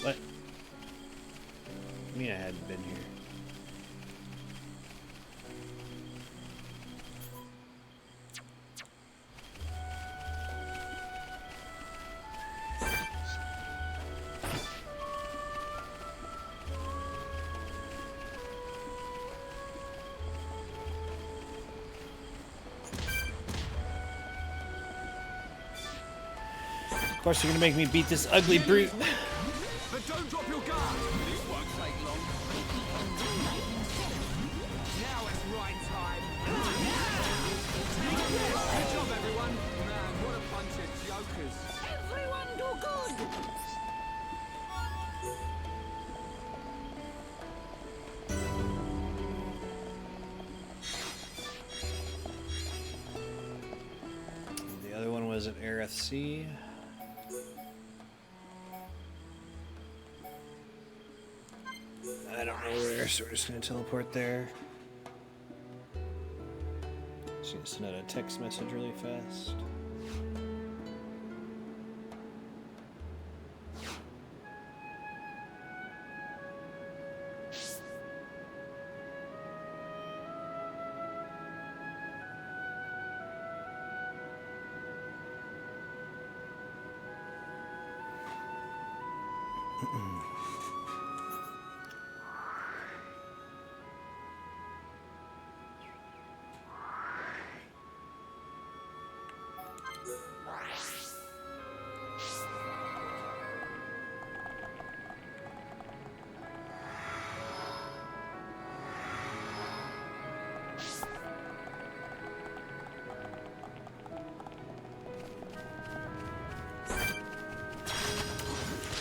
What? I mean, I hadn't been here. Of course, you're gonna make me beat this ugly brute. But don't drop your guard. This won't take long. Now it's right time. Good job, everyone. Man, what a bunch of jokers. Everyone do good! The other one was at Aerith Sea. I don't know where, so we're just gonna teleport there. Just gonna send out a text message really fast.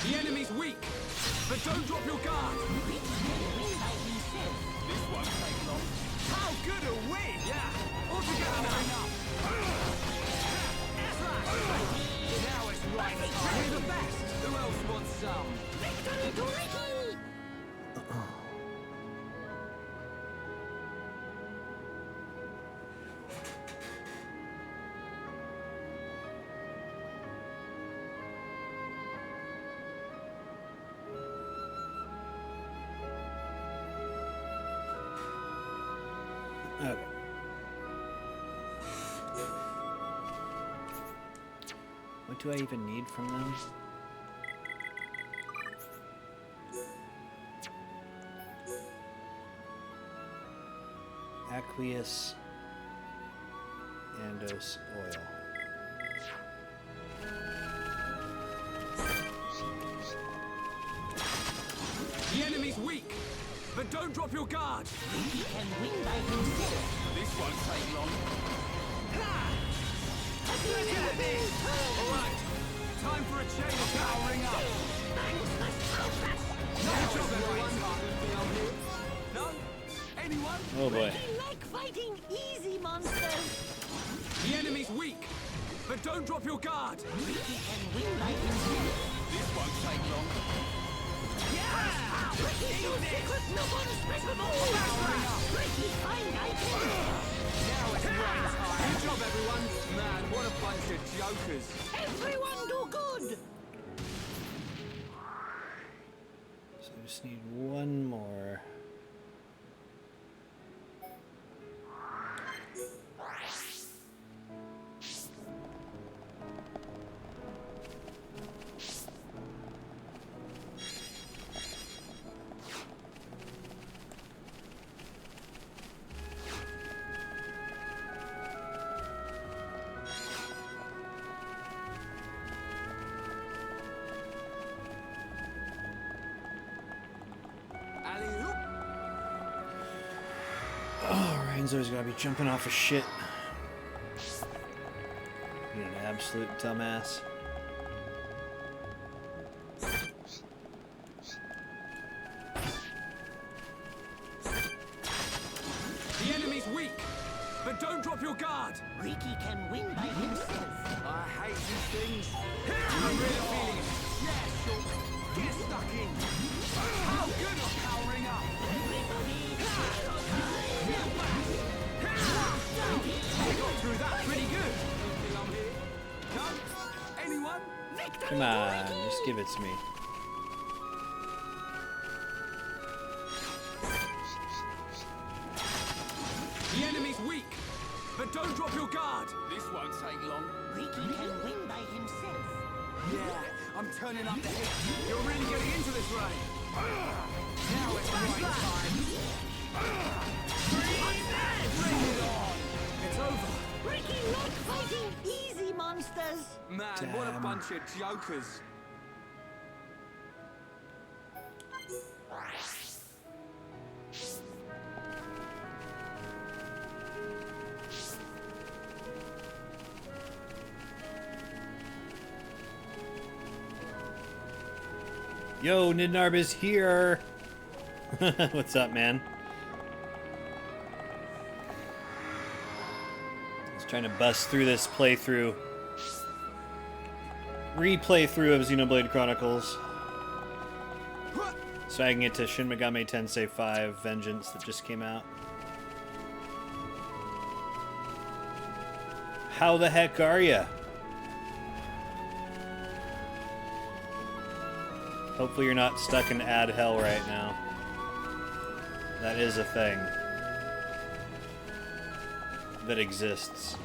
The enemy's weak, but don't drop your guard. This won't take long. How good a win! Yeah, all together now. Now it's right. We're the best. Who else wants some? Victory to Ricky! Okay. What do I even need from them? Aqueous Andos oil. The enemy's weak, but don't drop your guard. He can win by himself. This won't take long. All right, time for a chain of powering up. Now it's everyone. No? Anyone? Oh boy. Ricky like fighting easy monsters. The enemy's weak, but don't drop your guard. Ricky can win by himself. This won't take long. Yeah! Ricky shoots secret no one special move. Ricky find items. Now it's right time. Good job, everyone. Man, what a bunch of jokers. Everyone do good. So I just need one more. Oh, Ryan's always gotta be jumping off of shit. You're an absolute dumbass. The enemy's weak, but don't drop your guard. Ricky can win by himself. I hate these things. I'm really feeling it. Yeah, sure. Get stuck in. How good is powering up? I got through that pretty good. Anything I'm here? No? Anyone? Come on, just give it to me. The enemy's weak, but don't drop your guard. This won't take long. Ricky can win by himself. Yeah, I'm turning up the hit. You're really getting into this, Ray. Now it's right time. Bring it on. It's over. Ricky like fighting easy monsters. Man, what a bunch of jokers. Yo, Nidnarb is here! What's up, man? Just trying to bust through this playthrough. Replay through of Xenoblade Chronicles. So I can get to Shin Megami Tensei 5 Vengeance that just came out. How the heck are ya? Hopefully you're not stuck in ad hell right now. That is a thing that exists.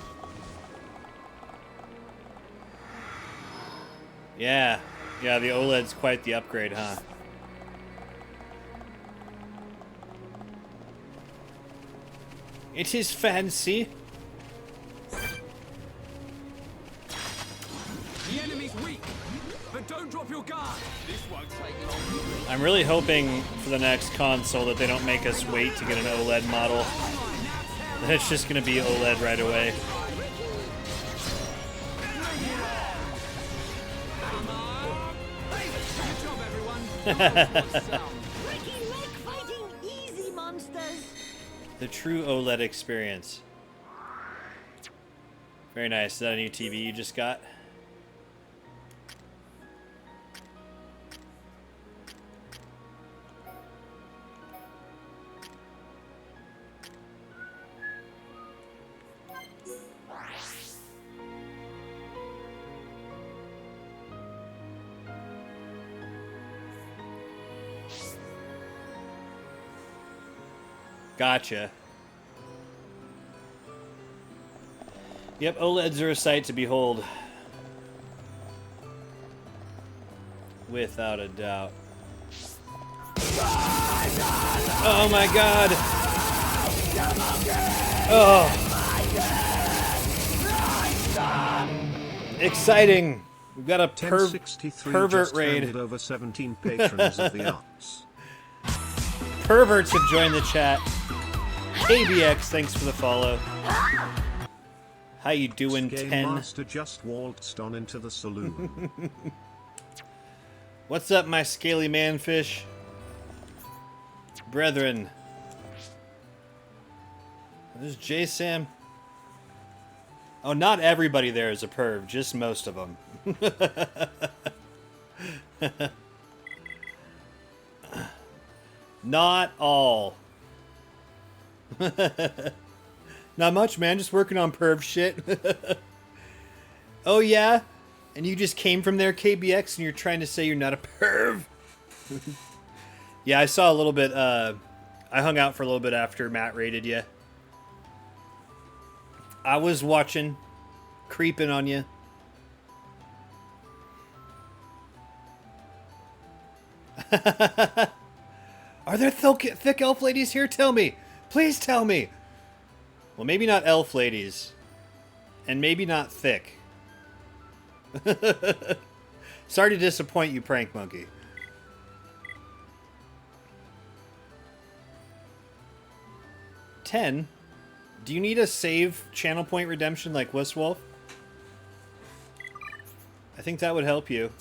Yeah, the OLED's quite the upgrade, huh? It is fancy. The enemy's weak, but don't drop your guard. This won't take long. I'm really hoping for the next console that they don't make us wait to get an OLED model. That it's just gonna be OLED right away. Ricky like fighting easy monsters. The true OLED experience. Very nice. Is that a new TV you just got? Gotcha. Yep, OLEDs are a sight to behold. Without a doubt. Oh my god! Oh! Exciting! We've got a pervert just raid. handed over 17 patrons of the arts. Perverts have joined the chat. KBX, thanks for the follow. How you doing, Game 10? Master just waltzed on into the saloon. What's up, my scaly manfish? Brethren. There's J-Sam. Oh, not everybody there is a perv, just most of them. Not all. Not much, man. Just working on perv shit. Oh, yeah? And you just came from there, KBX, and you're trying to say you're not a perv? Yeah, I saw a little bit. I hung out for a little bit after Matt raided you. I was watching, creeping on you. Are there thick elf ladies here? Tell me. Please tell me. Well, maybe not elf ladies. And maybe not thick. Sorry to disappoint you, Prank Monkey. $10? Do you need a save channel point redemption like Wuss Wolf? I think that would help you.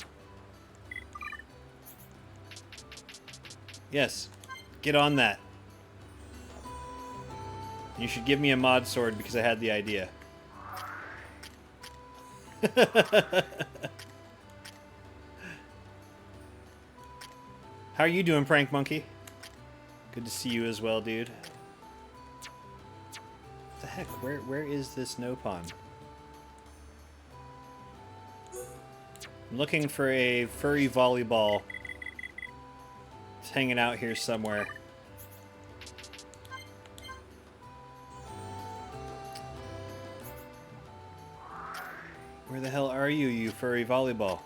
Yes. Get on that. You should give me a mod sword because I had the idea. How are you doing, Prank Monkey? Good to see you as well, dude. What the heck? Where is this Nopon? I'm looking for a furry volleyball. It's hanging out here somewhere. Where the hell are you, you furry volleyball?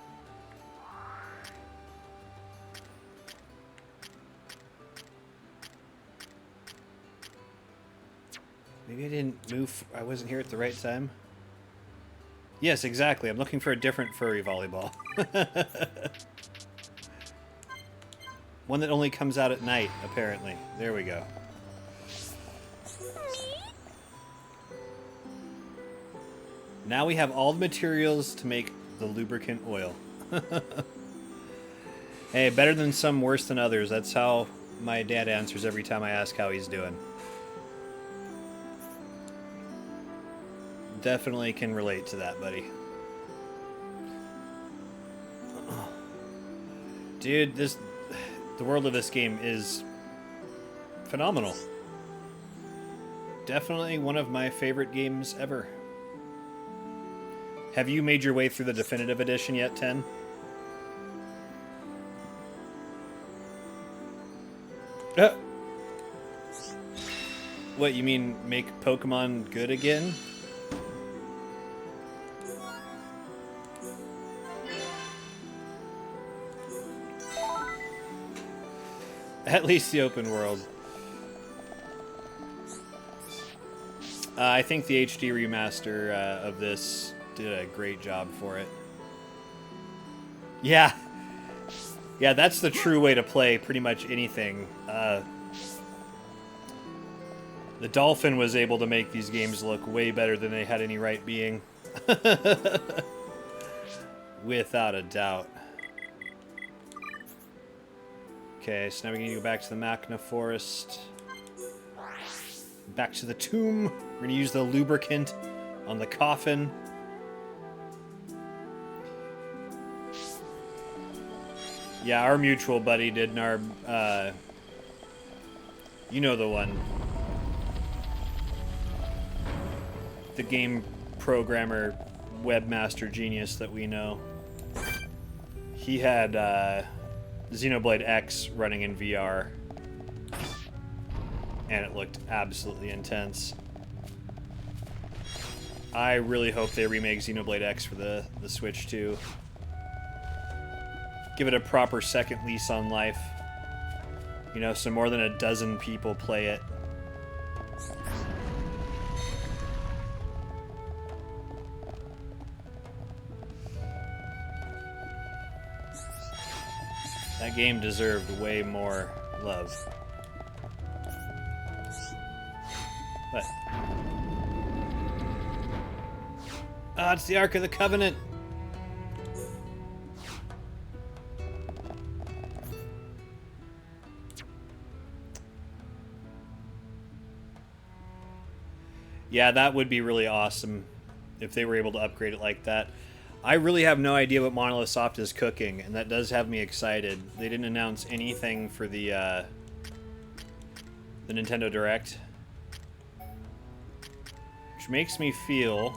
Maybe I didn't move. I wasn't here at the right time. Yes, exactly. I'm looking for a different furry volleyball. One that only comes out at night, apparently. There we go. Now we have all the materials to make the lubricant oil. Hey, better than some, worse than others. That's how my dad answers every time I ask how he's doing. Definitely can relate to that, buddy. Dude, the world of this game is phenomenal. Definitely one of my favorite games ever. Have you made your way through the definitive edition yet, 10? What, you mean make Pokemon good again? At least the open world. I think the HD remaster of this did a great job for it. Yeah. Yeah, that's the true way to play pretty much anything. The Dolphin was able to make these games look way better than they had any right being. Without a doubt. Okay, so now we need to go back to the Machna Forest. Back to the tomb. We're gonna use the lubricant on the coffin. Yeah, our mutual buddy did in our, you know the one. The game programmer, webmaster genius that we know. He had, Xenoblade X running in VR. And it looked absolutely intense. I really hope they remake Xenoblade X for the Switch too. Give it a proper second lease on life. You know, so more than a dozen people play it. That game deserved way more love. What? Ah, it's the Ark of the Covenant! Yeah, that would be really awesome if they were able to upgrade it like that. I really have no idea what Monolith Soft is cooking, and that does have me excited. They didn't announce anything for the Nintendo Direct. Which makes me feel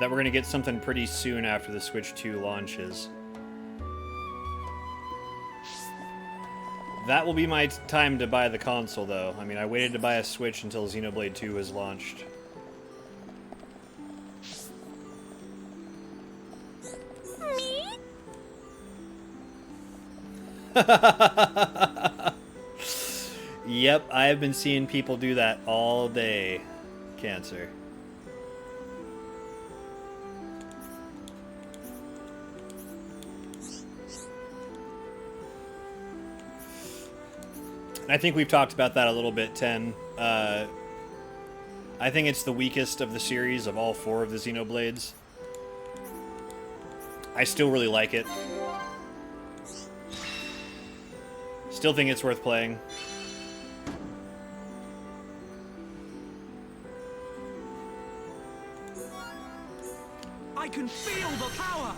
that we're going to get something pretty soon after the Switch 2 launches. That will be my time to buy the console, though. I mean, I waited to buy a Switch until Xenoblade 2 was launched. Yep, I have been seeing people do that all day. Cancer. I think we've talked about that a little bit, Ten. I think it's the weakest of the series of all four of the Xenoblades. I still really like it. Still think it's worth playing. I can feel the power!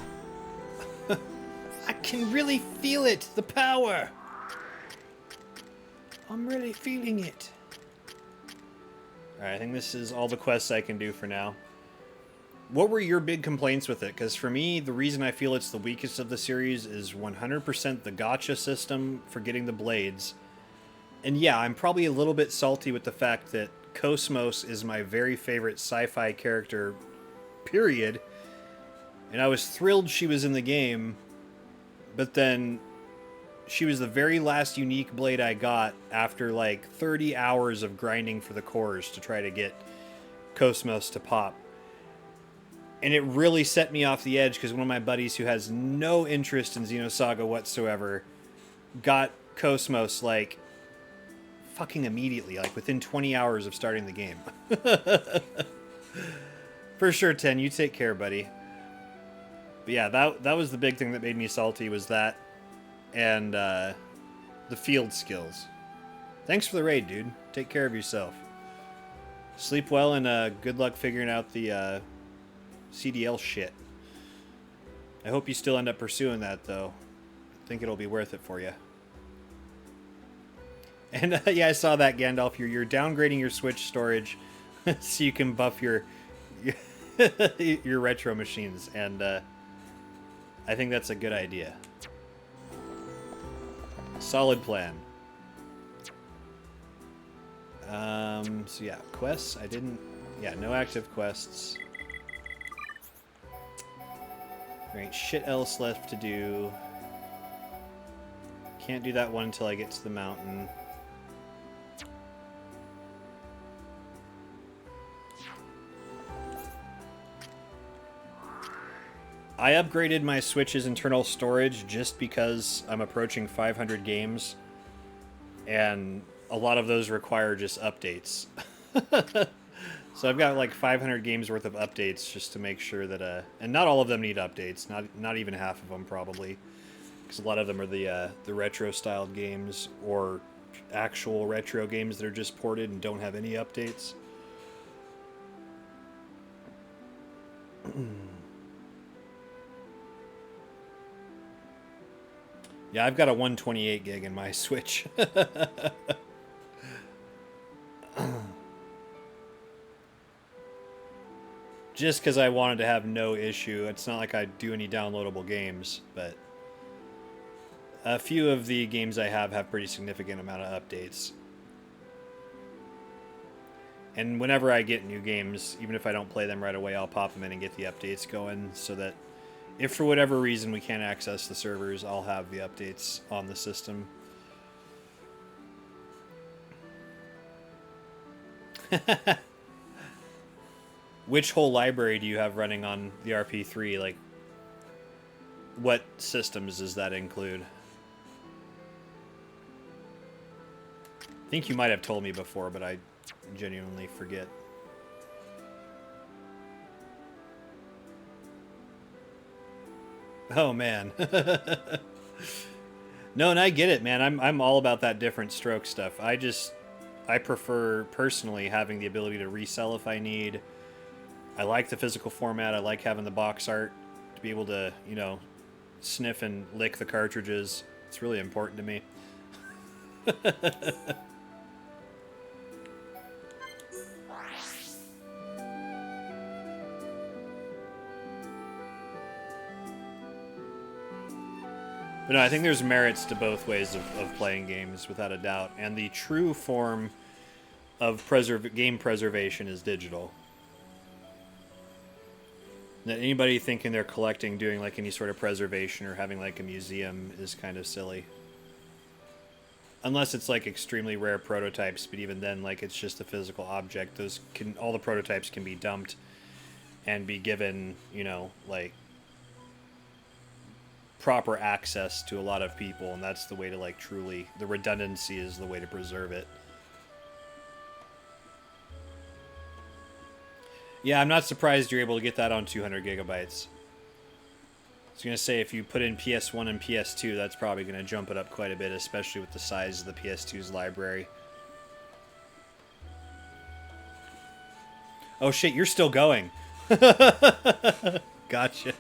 I can really feel it, the power! I'm really feeling it. Alright, I think this is all the quests I can do for now. What were your big complaints with it? Because for me, the reason I feel it's the weakest of the series is 100% the gacha system for getting the blades. And yeah, I'm probably a little bit salty with the fact that Cosmos is my very favorite sci-fi character, period. And I was thrilled she was in the game, but then she was the very last unique blade I got after like 30 hours of grinding for the cores to try to get Cosmos to pop. And it really set me off the edge because one of my buddies who has no interest in Xenosaga whatsoever got Cosmos like fucking immediately, like within 20 hours of starting the game. For sure, Ten, you take care, buddy. But yeah, that was the big thing that made me salty, was that and the field skills. Thanks for the raid, dude. Take care of yourself. Sleep well and good luck figuring out the CDL shit. I hope you still end up pursuing that, though. I think it'll be worth it for you. And yeah, I saw that, Gandalf. You're downgrading your Switch storage so you can buff your retro machines, and I think that's a good idea. Solid plan. So yeah, quests. Yeah, no active quests. There ain't shit else left to do. Can't do that one until I get to the mountain. I upgraded my Switch's internal storage just because I'm approaching 500 games, and a lot of those require just updates. So I've got like 500 games worth of updates just to make sure that, and not all of them need updates, not even half of them probably. because a lot of them are the retro-styled games or actual retro games that are just ported and don't have any updates. Yeah, I've got a 128 gig in my Switch. Just because I wanted to have no issue. It's not like I do any downloadable games, but a few of the games I have pretty significant amount of updates. And whenever I get new games, even if I don't play them right away, I'll pop them in and get the updates going so that if for whatever reason we can't access the servers, I'll have the updates on the system. Which whole library do you have running on the RP3? Like, what systems does that include? I think you might have told me before, but I genuinely forget. Oh man. No, and I get it, man. I'm all about that different stroke stuff. I prefer personally having the ability to resell if I need. I like the physical format. I like having the box art to be able to, you know, sniff and lick the cartridges. It's really important to me. But no, I think there's merits to both ways of playing games, without a doubt. And the true form of game preservation is digital. That anybody thinking they're collecting, doing like any sort of preservation or having like a museum is kind of silly. Unless it's like extremely rare prototypes, but even then, like, it's just a physical object. All the prototypes can be dumped and be given, you know, like, proper access to a lot of people, and that's the way to, like, truly, the redundancy is the way to preserve it. Yeah, I'm not surprised you're able to get that on 200 gigabytes. I was going to say, if you put in PS1 and PS2, that's probably going to jump it up quite a bit, especially with the size of the PS2's library. Oh shit, you're still going. Gotcha.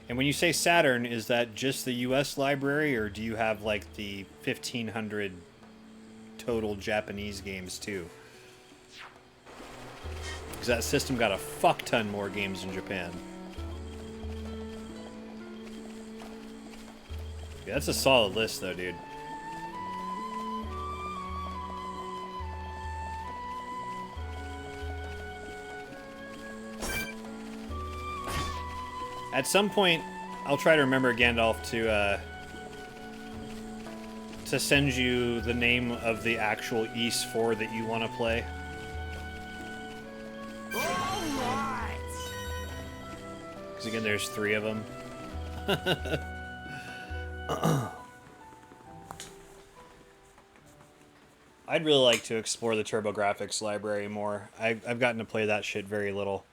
And when you say Saturn, is that just the US library, or do you have like the 1,500 total Japanese games too? Because that system got a fuck ton more games in Japan. Yeah, that's a solid list though, dude. At some point, I'll try to remember, Gandalf, to send you the name of the actual Ys 4 that you want to play. Alright! Because again, there's 3 of them. I'd really like to explore the TurboGrafx library more. I've gotten to play that shit very little.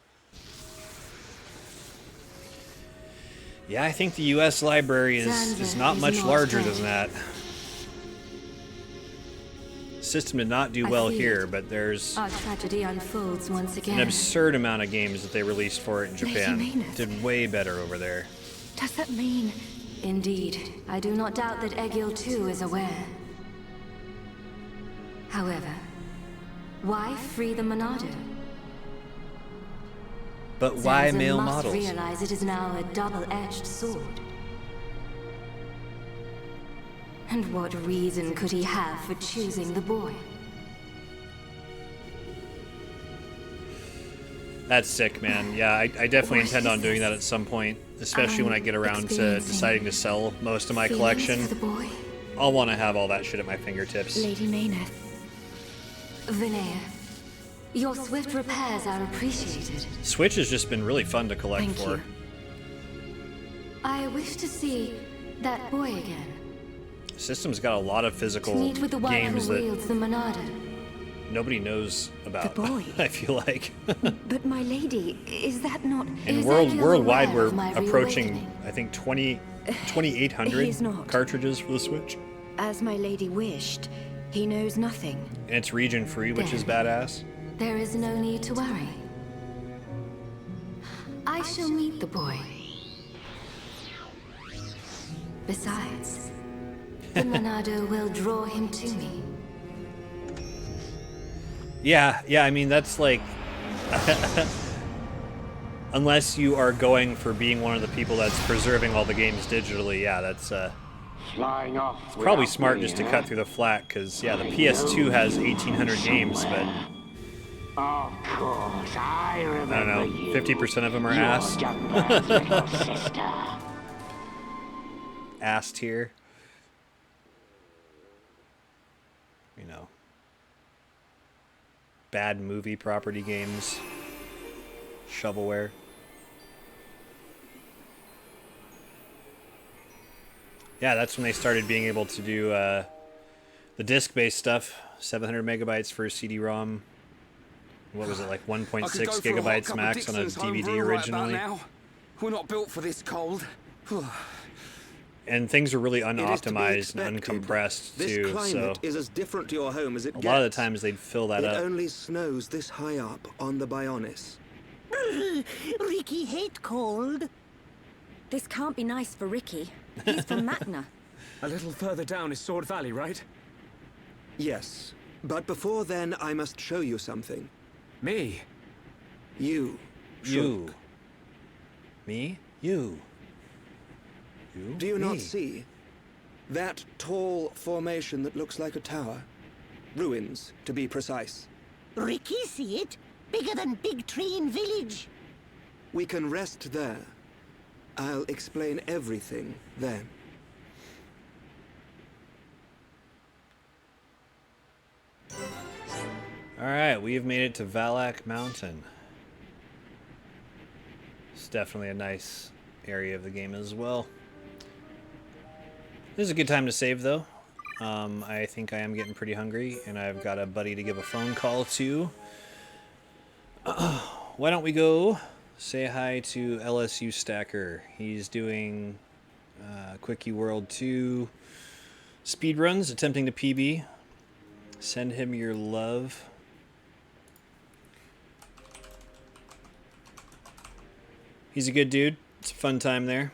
Yeah, I think the US library is not much larger than that. The system did not do well here, but there's our tragedy unfolds once again. an absurd amount of games that they released for it in Japan. Did way better over there. Does that mean... Indeed. I do not doubt that Egil too is aware. However, why free the Monado? But why Zanza male must models? realize it is now a double-edged sword. And what reason could he have for choosing the boy? That's sick, man. Yeah, I definitely intend on doing that at some point, especially when I get around to deciding to sell most of my collection. For the boy? I'll want to have all that shit at my fingertips. Lady Maynard. Vinaya, your swift repairs are appreciated. Switch has just been really fun to collect Thank for. you. I wish to see that boy again. System's got a lot of To physical meet with the one games who that wields the Monado. nobody knows about. The boy. I feel like. But my lady, is that not... And Is worldwide, aware we're of my approaching, reawakening? I think, 2,800 He's not. cartridges for the Switch. As my lady wished, he knows nothing. And it's region free, which is badass. There is no need to worry. I shall meet the boy. Besides, the Monado will draw him to me. Yeah, I mean, that's like... Unless you are going for being one of the people that's preserving all the games digitally, yeah, that's... Flying off. It's probably smart just to cut through the flat, because, yeah, the PS2 has 1,800 games, but... Of course, I remember I don't know, 50% of them are ass. Ass tier. You know. Bad movie property games. Shovelware. Yeah, that's when they started being able to do the disc-based stuff. 700 megabytes for a CD-ROM. What was it, like 1.6 gigabytes max on a DVD originally? Right now. We're not built for this cold. And things are really unoptimized and uncompressed this too, climate so is as different to your home as it gets. a lot of the times they'd fill that up. It only snows this high up on the Bionis. Ricky hate cold. This can't be nice for Ricky. He's from Magna. A little further down is Sword Valley, right? Yes, but before then I must show you something. Me? You. You. Me? You. You? Do you Me. not see? That tall formation that looks like a tower? Ruins, to be precise. Ricky see it? Bigger than Big Tree in Village. We can rest there. I'll explain everything then. Alright, we have made it to Valak Mountain. It's definitely a nice area of the game as well. This is a good time to save, though. I think I am getting pretty hungry, and I've got a buddy to give a phone call to. Why don't we go say hi to LSU Stacker? He's doing Quickie World 2 speedruns, attempting to PB. Send him your love. He's a good dude. It's a fun time there.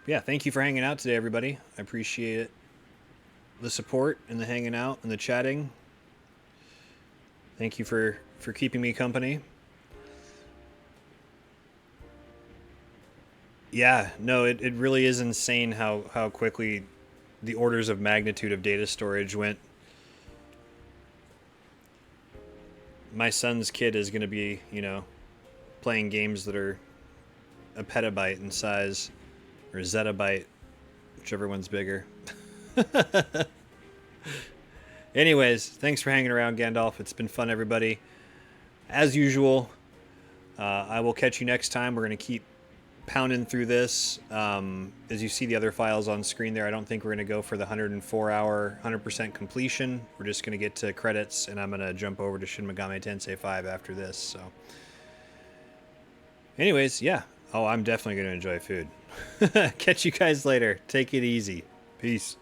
Yeah, thank you for hanging out today, everybody. I appreciate it. The support and the hanging out and the chatting. Thank you for keeping me company. Yeah, no, it really is insane how quickly the orders of magnitude of data storage went. My son's kid is going to be, you know, playing games that are a petabyte in size, or a zettabyte, whichever one's bigger. Anyways, thanks for hanging around, Gandalf. It's been fun, everybody. As usual, I will catch you next time. We're going to keep pounding through this. As you see the other files on screen there, I don't think we're going to go for the 104-hour, 100% completion. We're just going to get to credits, and I'm going to jump over to Shin Megami Tensei 5 after this. So, anyways, yeah. Oh, I'm definitely going to enjoy food. Catch you guys later. Take it easy. Peace.